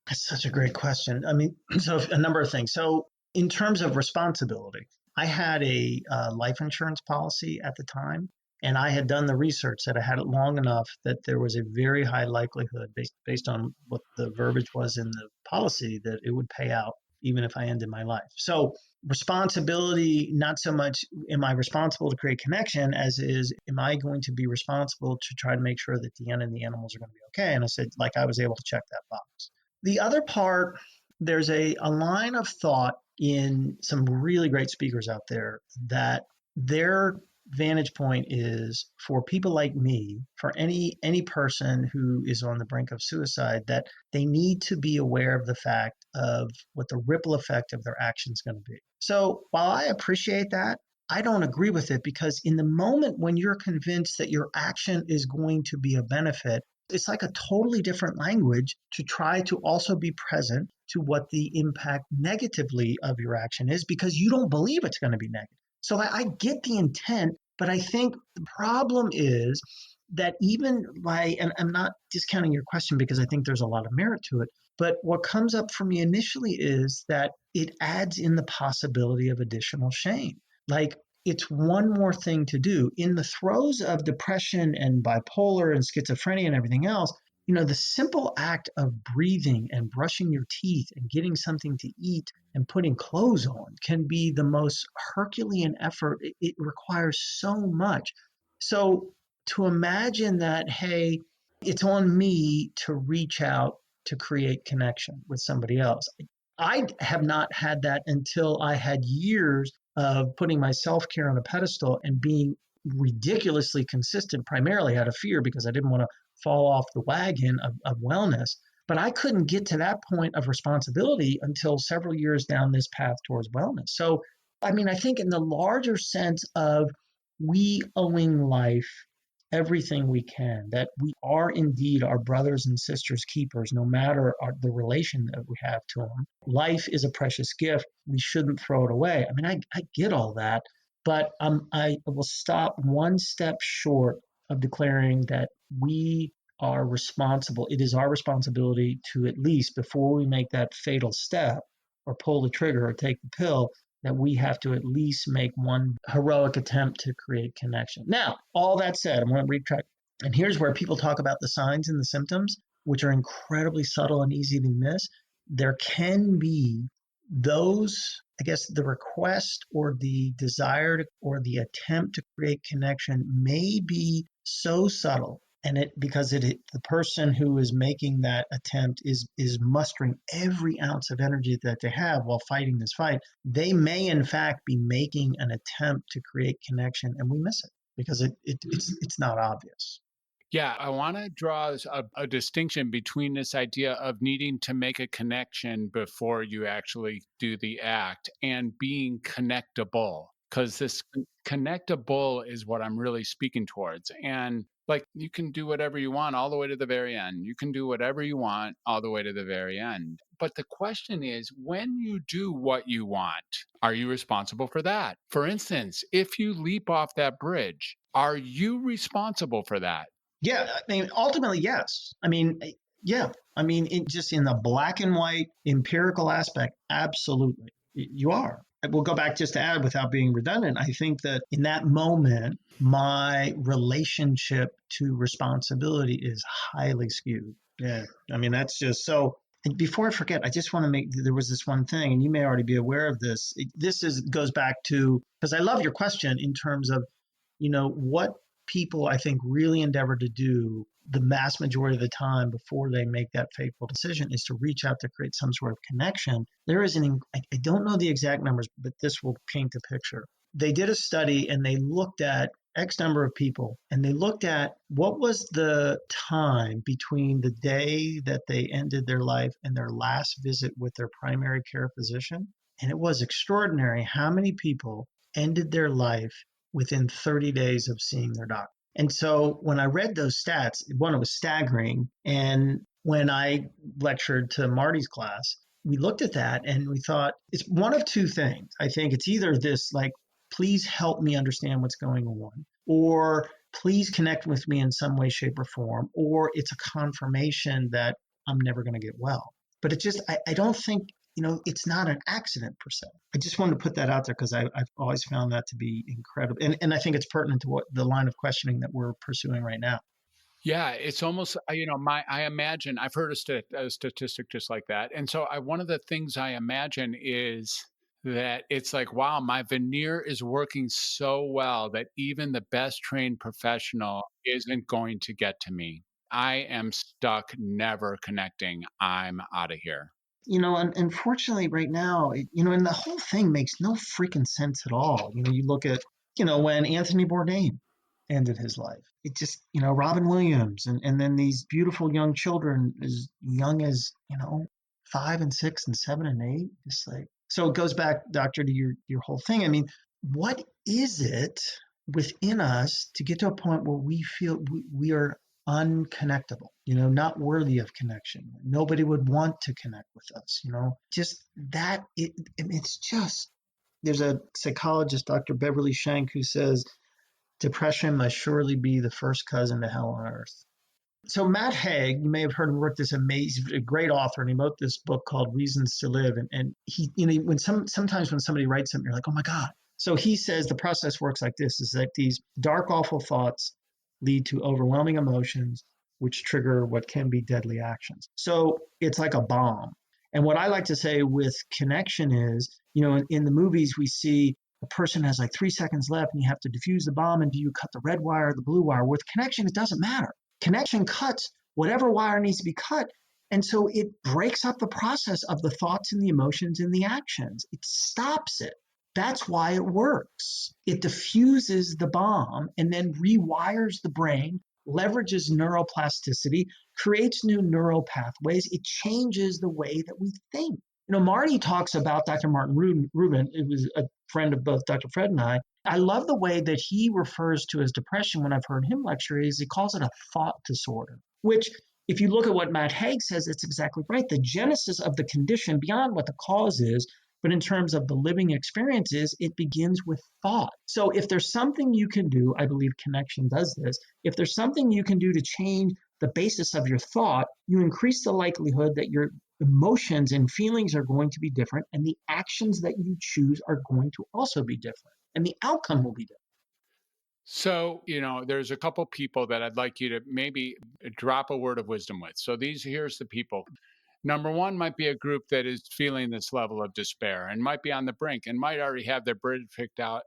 That's such a great question. I mean, so a number of things. So in terms of responsibility, I had a life insurance policy at the time, and I had done the research that I had it long enough that there was a very high likelihood, based on what the verbiage was in the policy, that it would pay out even if I ended my life. So responsibility, not so much am I responsible to create connection as is, am I going to be responsible to try to make sure that the end and the animals are going to be okay? And I said, like, I was able to check that box. The other part, there's a line of thought in some really great speakers out there that their vantage point is for people like me, for any person who is on the brink of suicide, that they need to be aware of the fact of what the ripple effect of their action is going to be. So while I appreciate that, I don't agree with it, because in the moment when you're convinced that your action is going to be a benefit, it's like a totally different language to try to also be present to what the impact negatively of your action is, because you don't believe it's going to be negative. So I get the intent, but I think the problem is that even and I'm not discounting your question because I think there's a lot of merit to it, but what comes up for me initially is that it adds in the possibility of additional shame. Like, it's one more thing to do. In the throes of depression and bipolar and schizophrenia and everything else, the simple act of breathing and brushing your teeth and getting something to eat and putting clothes on can be the most Herculean effort. It requires so much. So to imagine that, hey, it's on me to reach out to create connection with somebody else. I have not had that until I had years of putting my self-care on a pedestal and being ridiculously consistent, primarily out of fear, because I didn't want to fall off the wagon of wellness. But I couldn't get to that point of responsibility until several years down this path towards wellness. So, I mean, I think in the larger sense of we owing life everything we can, that we are indeed our brothers and sisters keepers, no matter the relation that we have to them. Life is a precious gift. We shouldn't throw it away. I mean, I get all that, but I will stop one step short of declaring that we are responsible. It is our responsibility to, at least before we make that fatal step or pull the trigger or take the pill, that we have to at least make one heroic attempt to create connection. Now, all that said, I'm going to retract. And here's where people talk about the signs and the symptoms, which are incredibly subtle and easy to miss. There can be those, I guess, the request or the desire or the attempt to create connection may be so subtle, and the person who is making that attempt is mustering every ounce of energy that they have while fighting this fight. They may in fact be making an attempt to create connection, and we miss it because it's not obvious. Yeah, I want to draw a distinction between this idea of needing to make a connection before you actually do the act and being connectable, because this connectable is what I'm really speaking towards. And like, you can do whatever you want all the way to the very end. You can do whatever you want all the way to the very end. But the question is, when you do what you want, are you responsible for that? For instance, if you leap off that bridge, are you responsible for that? Yeah, I mean, ultimately, yes. I mean, yeah. I mean, just in the black and white empirical aspect, absolutely, you are. we'll go back just to add without being redundant. I think that in that moment, my relationship to responsibility is highly skewed. Yeah. I mean, that's just so. And before I forget, I just want to there was this one thing, and you may already be aware of this. Goes back to, because I love your question in terms of, what people I think really endeavor to do the vast majority of the time before they make that fateful decision is to reach out to create some sort of connection. There is I don't know the exact numbers, but this will paint a picture. They did a study and they looked at X number of people, and they looked at what was the time between the day that they ended their life and their last visit with their primary care physician. And it was extraordinary how many people ended their life within 30 days of seeing their doctor. And so when I read those stats, one, it was staggering. And when I lectured to Marty's class, we looked at that and we thought it's one of two things. I think it's either this, like, please help me understand what's going on, or please connect with me in some way, shape, or form, or it's a confirmation that I'm never going to get well. But I don't think, it's not an accident per se. I just wanted to put that out there because I've always found that to be incredible. And I think it's pertinent to what the line of questioning that we're pursuing right now. Yeah, it's almost, I imagine, I've heard a statistic just like that. And so one of the things I imagine is that it's like, wow, my veneer is working so well that even the best trained professional isn't going to get to me. I am stuck, never connecting. I'm out of here. Unfortunately right now, and the whole thing makes no freaking sense at all. You look at, when Anthony Bourdain ended his life, it just, Robin Williams, and then these beautiful young children as young as, 5 and 6 and 7 and 8, just like, so it goes back, doctor, to your whole thing. I mean, what is it within us to get to a point where we feel we are unconnectable, not worthy of connection? Nobody would want to connect with us, just that. It's just, there's a psychologist, Dr. Beverly Shank, who says depression must surely be the first cousin to hell on earth. So Matt Haig, you may have heard him, wrote this amazing, a great author, and he wrote this book called Reasons to Live. And he, sometimes when somebody writes something, you're like, oh my God. So he says the process works like this: is that these dark, awful thoughts lead to overwhelming emotions, which trigger what can be deadly actions. So it's like a bomb. And what I like to say with connection is, in the movies, we see a person has like 3 seconds left and you have to defuse the bomb. And do you cut the red wire or the blue wire? With connection, it doesn't matter. Connection cuts whatever wire needs to be cut. And so it breaks up the process of the thoughts and the emotions and the actions. It stops it. That's why it works. It diffuses the bomb and then rewires the brain, leverages neuroplasticity, creates new neural pathways. It changes the way that we think. Marty talks about Dr. Martin Rubin. It was a friend of both Dr. Fred and I. I love the way that he refers to his depression when I've heard him lecture, is he calls it a thought disorder, which, if you look at what Matt Haig says, it's exactly right. The genesis of the condition, beyond what the cause is, but in terms of the living experiences, it begins with thought. So if there's something you can do, I believe connection does this, if there's something you can do to change the basis of your thought, you increase the likelihood that your emotions and feelings are going to be different, and the actions that you choose are going to also be different, and the outcome will be different. So, there's a couple people that I'd like you to maybe drop a word of wisdom with. So here's the people. Number one might be a group that is feeling this level of despair and might be on the brink and might already have their bridge picked out,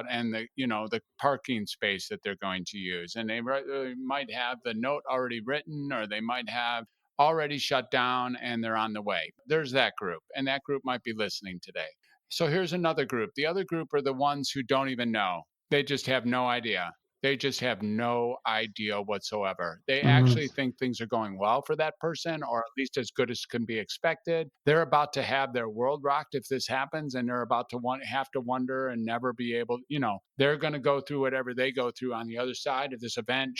and the parking space that they're going to use. And they might have the note already written, or they might have already shut down and they're on the way. There's that group, and that group might be listening today. So here's another group. The other group are the ones who don't even know. They just have no idea. They just have no idea whatsoever. They actually think things are going well for that person, or at least as good as can be expected. They're about to have their world rocked if this happens, and they're about to have to wonder and never be able, they're going to go through whatever they go through on the other side of this event,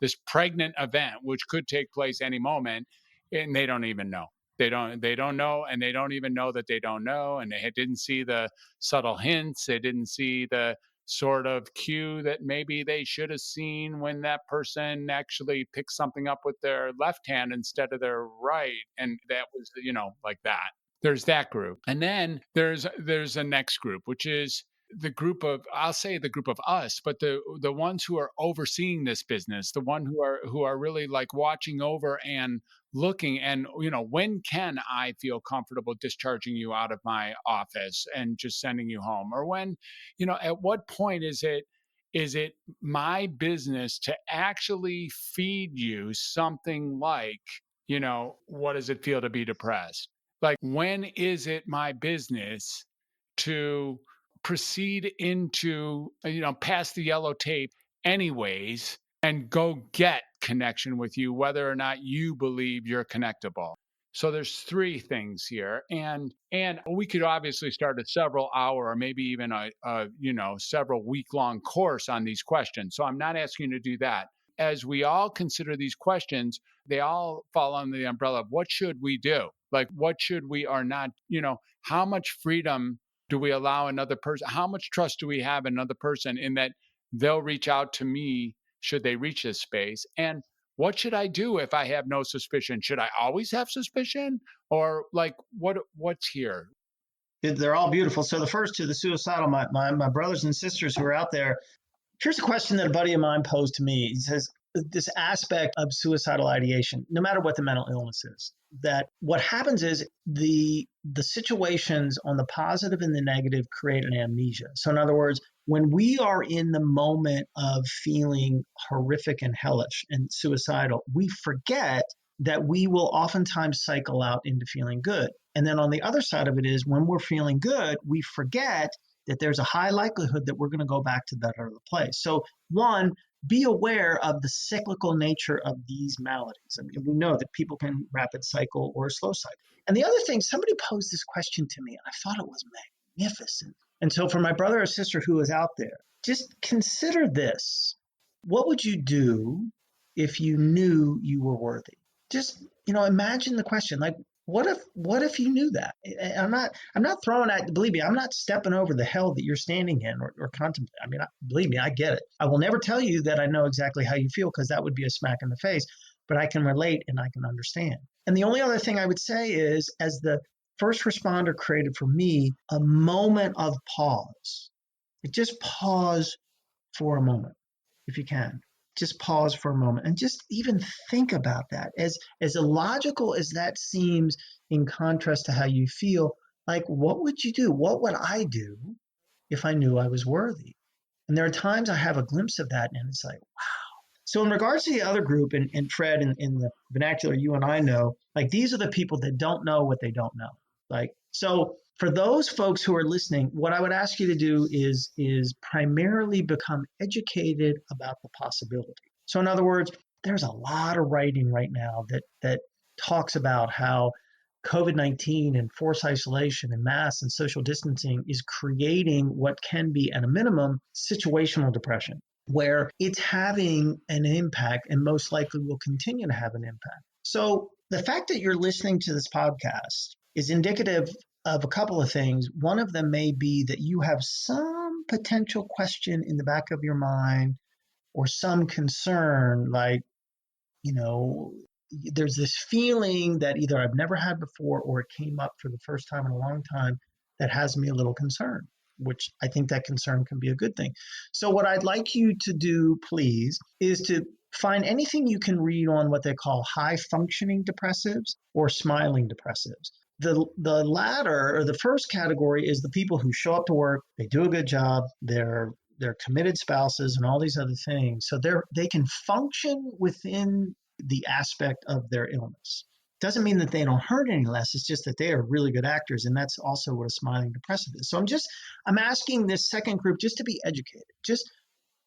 this pregnant event, which could take place any moment, and they don't even know. They don't know, and they don't even know that they don't know, and they didn't see the subtle hints. They didn't see the sort of cue that maybe they should have seen when that person actually picked something up with their left hand instead of their right. And that was, like that. There's that group. And then there's a next group, which is the group of, I'll say the group of us, but the ones who are overseeing this business, the one who are really like watching over and looking and, when can I feel comfortable discharging you out of my office and just sending you home? Or when, at what point is it my business to actually feed you something like, what does it feel to be depressed? Like, when is it my business to proceed into, past the yellow tape anyways and go get connection with you, whether or not you believe you're connectable? So there's three things here. And we could obviously start a several hour or maybe even a several week-long course on these questions. So I'm not asking you to do that. As we all consider these questions, they all fall under the umbrella of what should we do? Like, what should we or not, how much freedom do we allow another person? How much trust do we have in another person in that they'll reach out to me should they reach this space? And what should I do if I have no suspicion? Should I always have suspicion? Or like what's here? They're all beautiful. So the first two, the suicidal, my brothers and sisters who are out there, here's a question that a buddy of mine posed to me. He says, this aspect of suicidal ideation, no matter what the mental illness is, that what happens is the situations on the positive and the negative create an amnesia. So in other words, when we are in the moment of feeling horrific and hellish and suicidal, we forget that we will oftentimes cycle out into feeling good. And then on the other side of it is when we're feeling good, we forget that there's a high likelihood that we're going to go back to that other place. So one, be aware of the cyclical nature of these maladies. I mean, we know that people can rapid cycle or slow cycle. And the other thing, somebody posed this question to me, and I thought it was magnificent. And so for my brother or sister who is out there, just consider this. What would you do if you knew you were worthy? Just, imagine the question, like, what if you knew that? I'm not throwing at, believe me, I'm not stepping over the hell that you're standing in or contemplating. I mean, believe me, I get it. I will never tell you that I know exactly how you feel because that would be a smack in the face, but I can relate and I can understand. And the only other thing I would say is, as the first responder created for me, a moment of pause. Just pause for a moment, if you can. Just pause for a moment and just even think about that. As illogical as that seems in contrast to how you feel, like, what would you do? What would I do if I knew I was worthy? And there are times I have a glimpse of that and it's like, wow. So in regards to the other group, and Fred, in the vernacular you and I know, like, these are the people that don't know what they don't know. Like, so for those folks who are listening, what I would ask you to do is primarily become educated about the possibility. So in other words, there's a lot of writing right now that talks about how COVID-19 and forced isolation and masks and social distancing is creating what can be, at a minimum, situational depression, where it's having an impact and most likely will continue to have an impact. So the fact that you're listening to this podcast is indicative of a couple of things. One of them may be that you have some potential question in the back of your mind or some concern, like, there's this feeling that either I've never had before or it came up for the first time in a long time that has me a little concerned, which I think that concern can be a good thing. So what I'd like you to do, please, is to find anything you can read on what they call high functioning depressives or smiling depressives. The latter, or the first category, is the people who show up to work, they do a good job, they're committed spouses and all these other things. So they can function within the aspect of their illness. Doesn't mean that they don't hurt any less. It's just that they are really good actors. And that's also what a smiling depressive is. So I'm asking this second group just to be educated,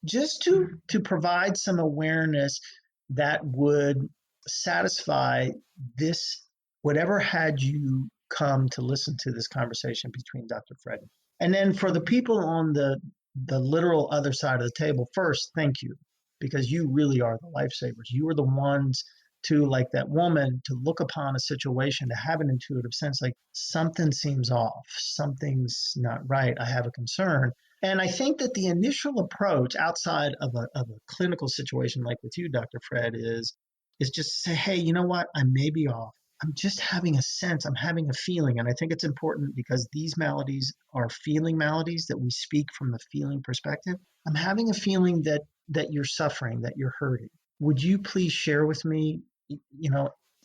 just to provide some awareness that would satisfy this, whatever had you come to listen to this conversation between Dr. Fred. And then for the people on the literal other side of the table, first, thank you, because you really are the lifesavers. You are the ones to, like that woman, to look upon a situation, to have an intuitive sense, like something seems off, something's not right, I have a concern. And I think that the initial approach outside of a clinical situation like with you, Dr. Fred, is just say, hey, you know what, I may be off. I'm just having a sense, I'm having a feeling. And I think it's important because these maladies are feeling maladies that we speak from the feeling perspective. I'm having a feeling that you're suffering, that you're hurting. Would you please share with me,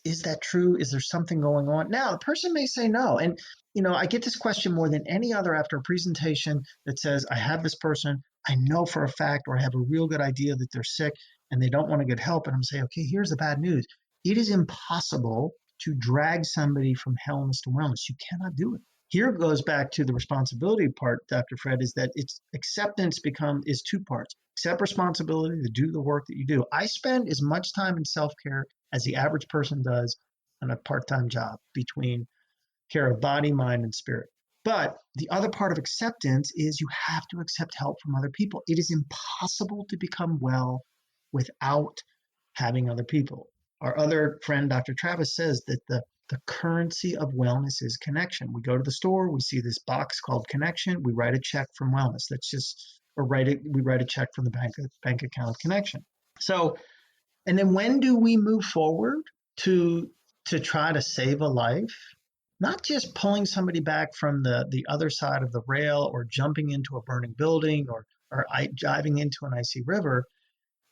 is that true? Is there something going on? Now, the person may say no. And, I get this question more than any other after a presentation that says, I have this person, I know for a fact, or I have a real good idea that they're sick and they don't want to get help. And I'm saying, okay, here's the bad news. It is impossible to drag somebody from hellness to wellness. You cannot do it. Here it goes back to the responsibility part, Dr. Fred, is that it's acceptance is two parts. Accept responsibility to do the work that you do. I spend as much time in self-care as the average person does on a part-time job between care of body, mind, and spirit. But the other part of acceptance is you have to accept help from other people. It is impossible to become well without having other people. Our other friend, Dr. Travis, says that the currency of wellness is connection. We go to the store, we see this box called connection, we write a check from wellness. We write a check from the bank account connection. So, and then when do we move forward to try to save a life? Not just pulling somebody back from the other side of the rail or jumping into a burning building or diving into an icy river.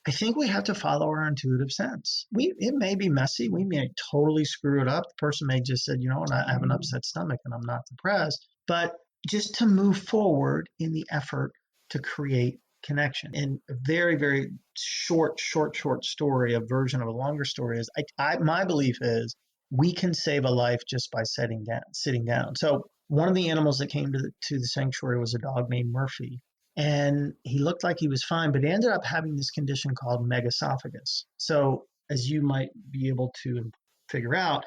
I think we have to follow our intuitive sense. It may be messy. We may totally screw it up. The person may just say, I have an upset stomach and I'm not depressed. But just to move forward in the effort to create connection. And a very, very short story, a version of a longer story is, my belief is we can save a life just by sitting down. So one of the animals that came to the sanctuary was a dog named Murphy. And he looked like he was fine, but he ended up having this condition called megasophagus. So as you might be able to figure out,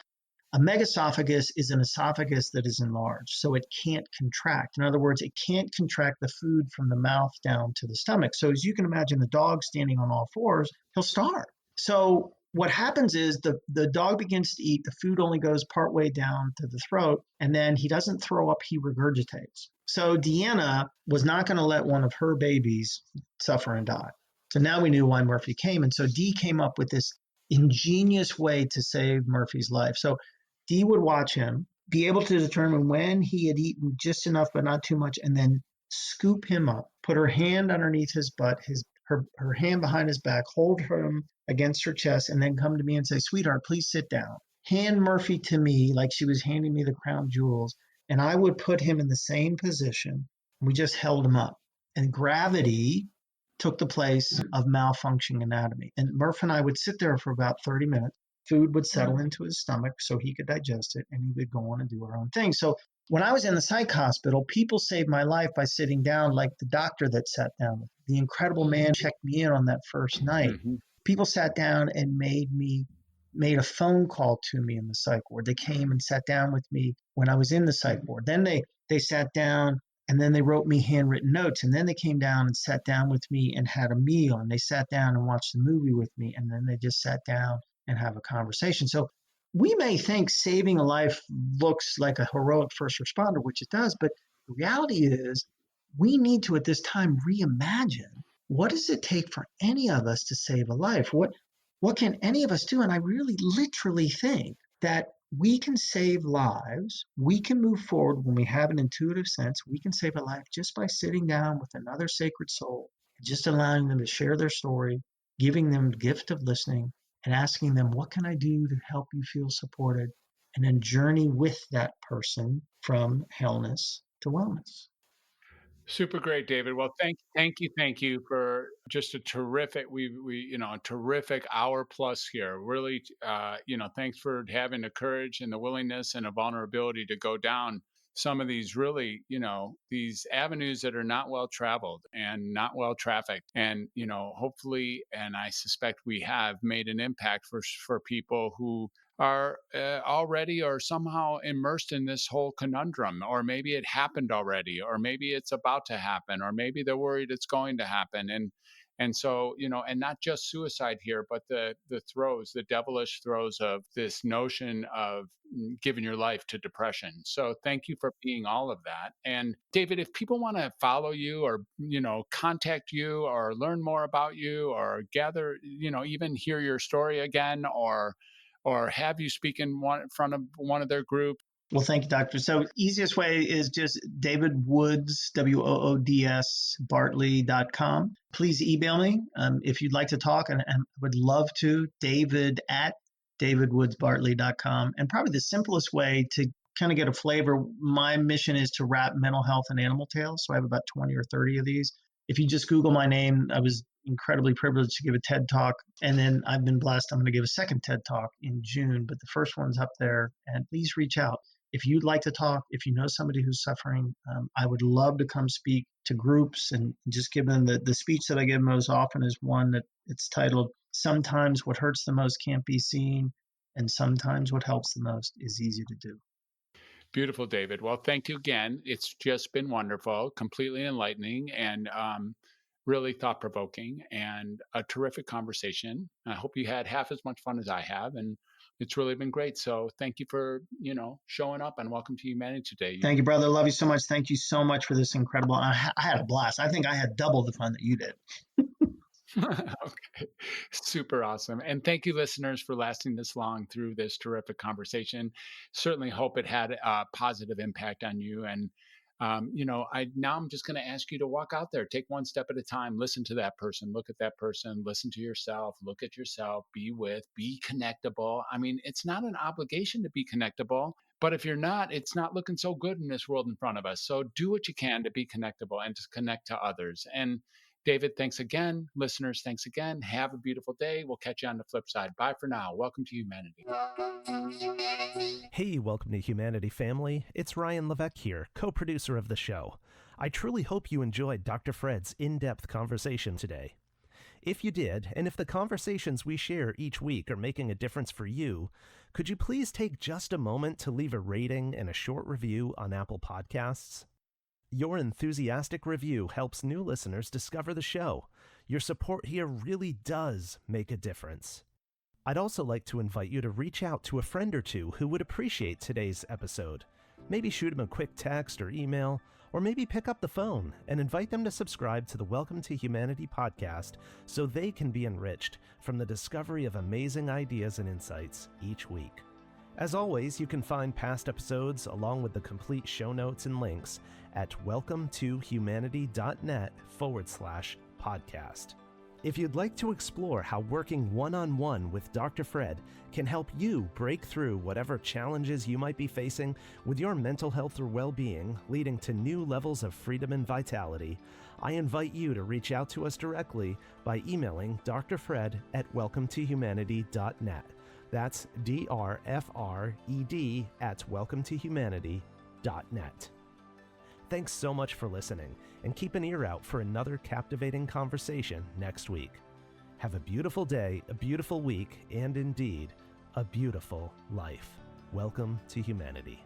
a megasophagus is an esophagus that is enlarged, so it can't contract. In other words, it can't contract the food from the mouth down to the stomach. So as you can imagine, the dog standing on all fours, he'll starve. So what happens is the dog begins to eat, the food only goes partway down to the throat, and then he doesn't throw up, he regurgitates. So Deanna was not going to let one of her babies suffer and die. So now we knew why Murphy came. And so Dee came up with this ingenious way to save Murphy's life. So Dee would watch him, be able to determine when he had eaten just enough but not too much, and then scoop him up, put her hand underneath his butt, her hand behind his back, hold him against her chest, and then come to me and say, sweetheart, please sit down. Hand Murphy to me like she was handing me the crown jewels. And I would put him in the same position. We just held him up. And gravity took the place of malfunctioning anatomy. And Murph and I would sit there for about 30 minutes. Food would settle into his stomach so he could digest it, and he would go on and do our own thing. So when I was in the psych hospital, people saved my life by sitting down, like the doctor that sat down with me. The incredible man checked me in on that first night. Mm-hmm. People sat down and made a phone call to me in the psych ward. They came and sat down with me when I was in the psych ward. Then they sat down and then they wrote me handwritten notes. And then they came down and sat down with me and had a meal. And they sat down and watched the movie with me. And then they just sat down and have a conversation. So we may think saving a life looks like a heroic first responder, which it does. But the reality is we need to, at this time, reimagine what does it take for any of us to save a life? What can any of us do? And I really literally think that we can save lives. We can move forward when we have an intuitive sense. We can save a life just by sitting down with another sacred soul, just allowing them to share their story, giving them the gift of listening, and asking them, what can I do to help you feel supported? And then journey with that person from hellness to wellness. Super great, David. Well, thank you for just a terrific, a terrific hour plus here. Really, thanks for having the courage and the willingness and the vulnerability to go down some of these really, these avenues that are not well traveled and not well trafficked. And, hopefully, and I suspect we have made an impact for people who are already or somehow immersed in this whole conundrum, or maybe it happened already, or maybe it's about to happen, or maybe they're worried it's going to happen. And so, and not just suicide here, but the devilish throes of this notion of giving your life to depression. So thank you for being all of that. And David, if people want to follow you or, contact you or learn more about you or gather, even hear your story again, or or have you speak in front of one of their group? Well, thank you, Doctor. So easiest way is just David Woods, Woods, Bartley.com. Please email me if you'd like to talk, and I would love to, David@davidwoodsbartley.com. And probably the simplest way to kind of get a flavor, my mission is to wrap mental health in animal tales. So I have about 20 or 30 of these. If you just Google my name, I was incredibly privileged to give a TED Talk. And then I've been blessed, I'm going to give a second TED Talk in June, but the first one's up there. And please reach out. If you'd like to talk, if you know somebody who's suffering, I would love to come speak to groups and just give them the speech that I give most often is one that it's titled, "Sometimes what hurts the most can't be seen, and sometimes what helps the most is easy to do." Beautiful, David. Well, thank you again. It's just been wonderful, completely enlightening, and really thought-provoking, and a terrific conversation. I hope you had half as much fun as I have, and it's really been great. So thank you for, showing up, and welcome to Humanity today. Thank you, brother. Love you so much. Thank you so much for this incredible. I had a blast. I think I had double the fun that you did. Okay, super awesome. And thank you, listeners, for lasting this long through this terrific conversation. Certainly hope it had a positive impact on you. And I'm just going to ask you to walk out there, take one step at a time, listen to that person, look at that person, listen to yourself, look at yourself, be connectable. I mean, it's not an obligation to be connectable, but if you're not, it's not looking so good in this world in front of us. So do what you can to be connectable and to connect to others. And David, thanks again. Listeners, thanks again. Have a beautiful day. We'll catch you on the flip side. Bye for now. Welcome to Humanity. Hey, welcome to Humanity, family. It's Ryan Levesque here, co-producer of the show. I truly hope you enjoyed Dr. Fred's in-depth conversation today. If you did, and if the conversations we share each week are making a difference for you, could you please take just a moment to leave a rating and a short review on Apple Podcasts? Your enthusiastic review helps new listeners discover the show. Your support here really does make a difference. I'd also like to invite you to reach out to a friend or two who would appreciate today's episode. Maybe shoot them a quick text or email, or maybe pick up the phone and invite them to subscribe to the Welcome to Humanity podcast so they can be enriched from the discovery of amazing ideas and insights each week. As always, you can find past episodes along with the complete show notes and links at welcometohumanity.net/podcast. If you'd like to explore how working one-on-one with Dr. Fred can help you break through whatever challenges you might be facing with your mental health or well-being, leading to new levels of freedom and vitality, I invite you to reach out to us directly by emailing Dr. Fred at welcometohumanity.net. That's DRFRED at welcometohumanity.net. Thanks so much for listening, and keep an ear out for another captivating conversation next week. Have a beautiful day, a beautiful week, and indeed, a beautiful life. Welcome to Humanity.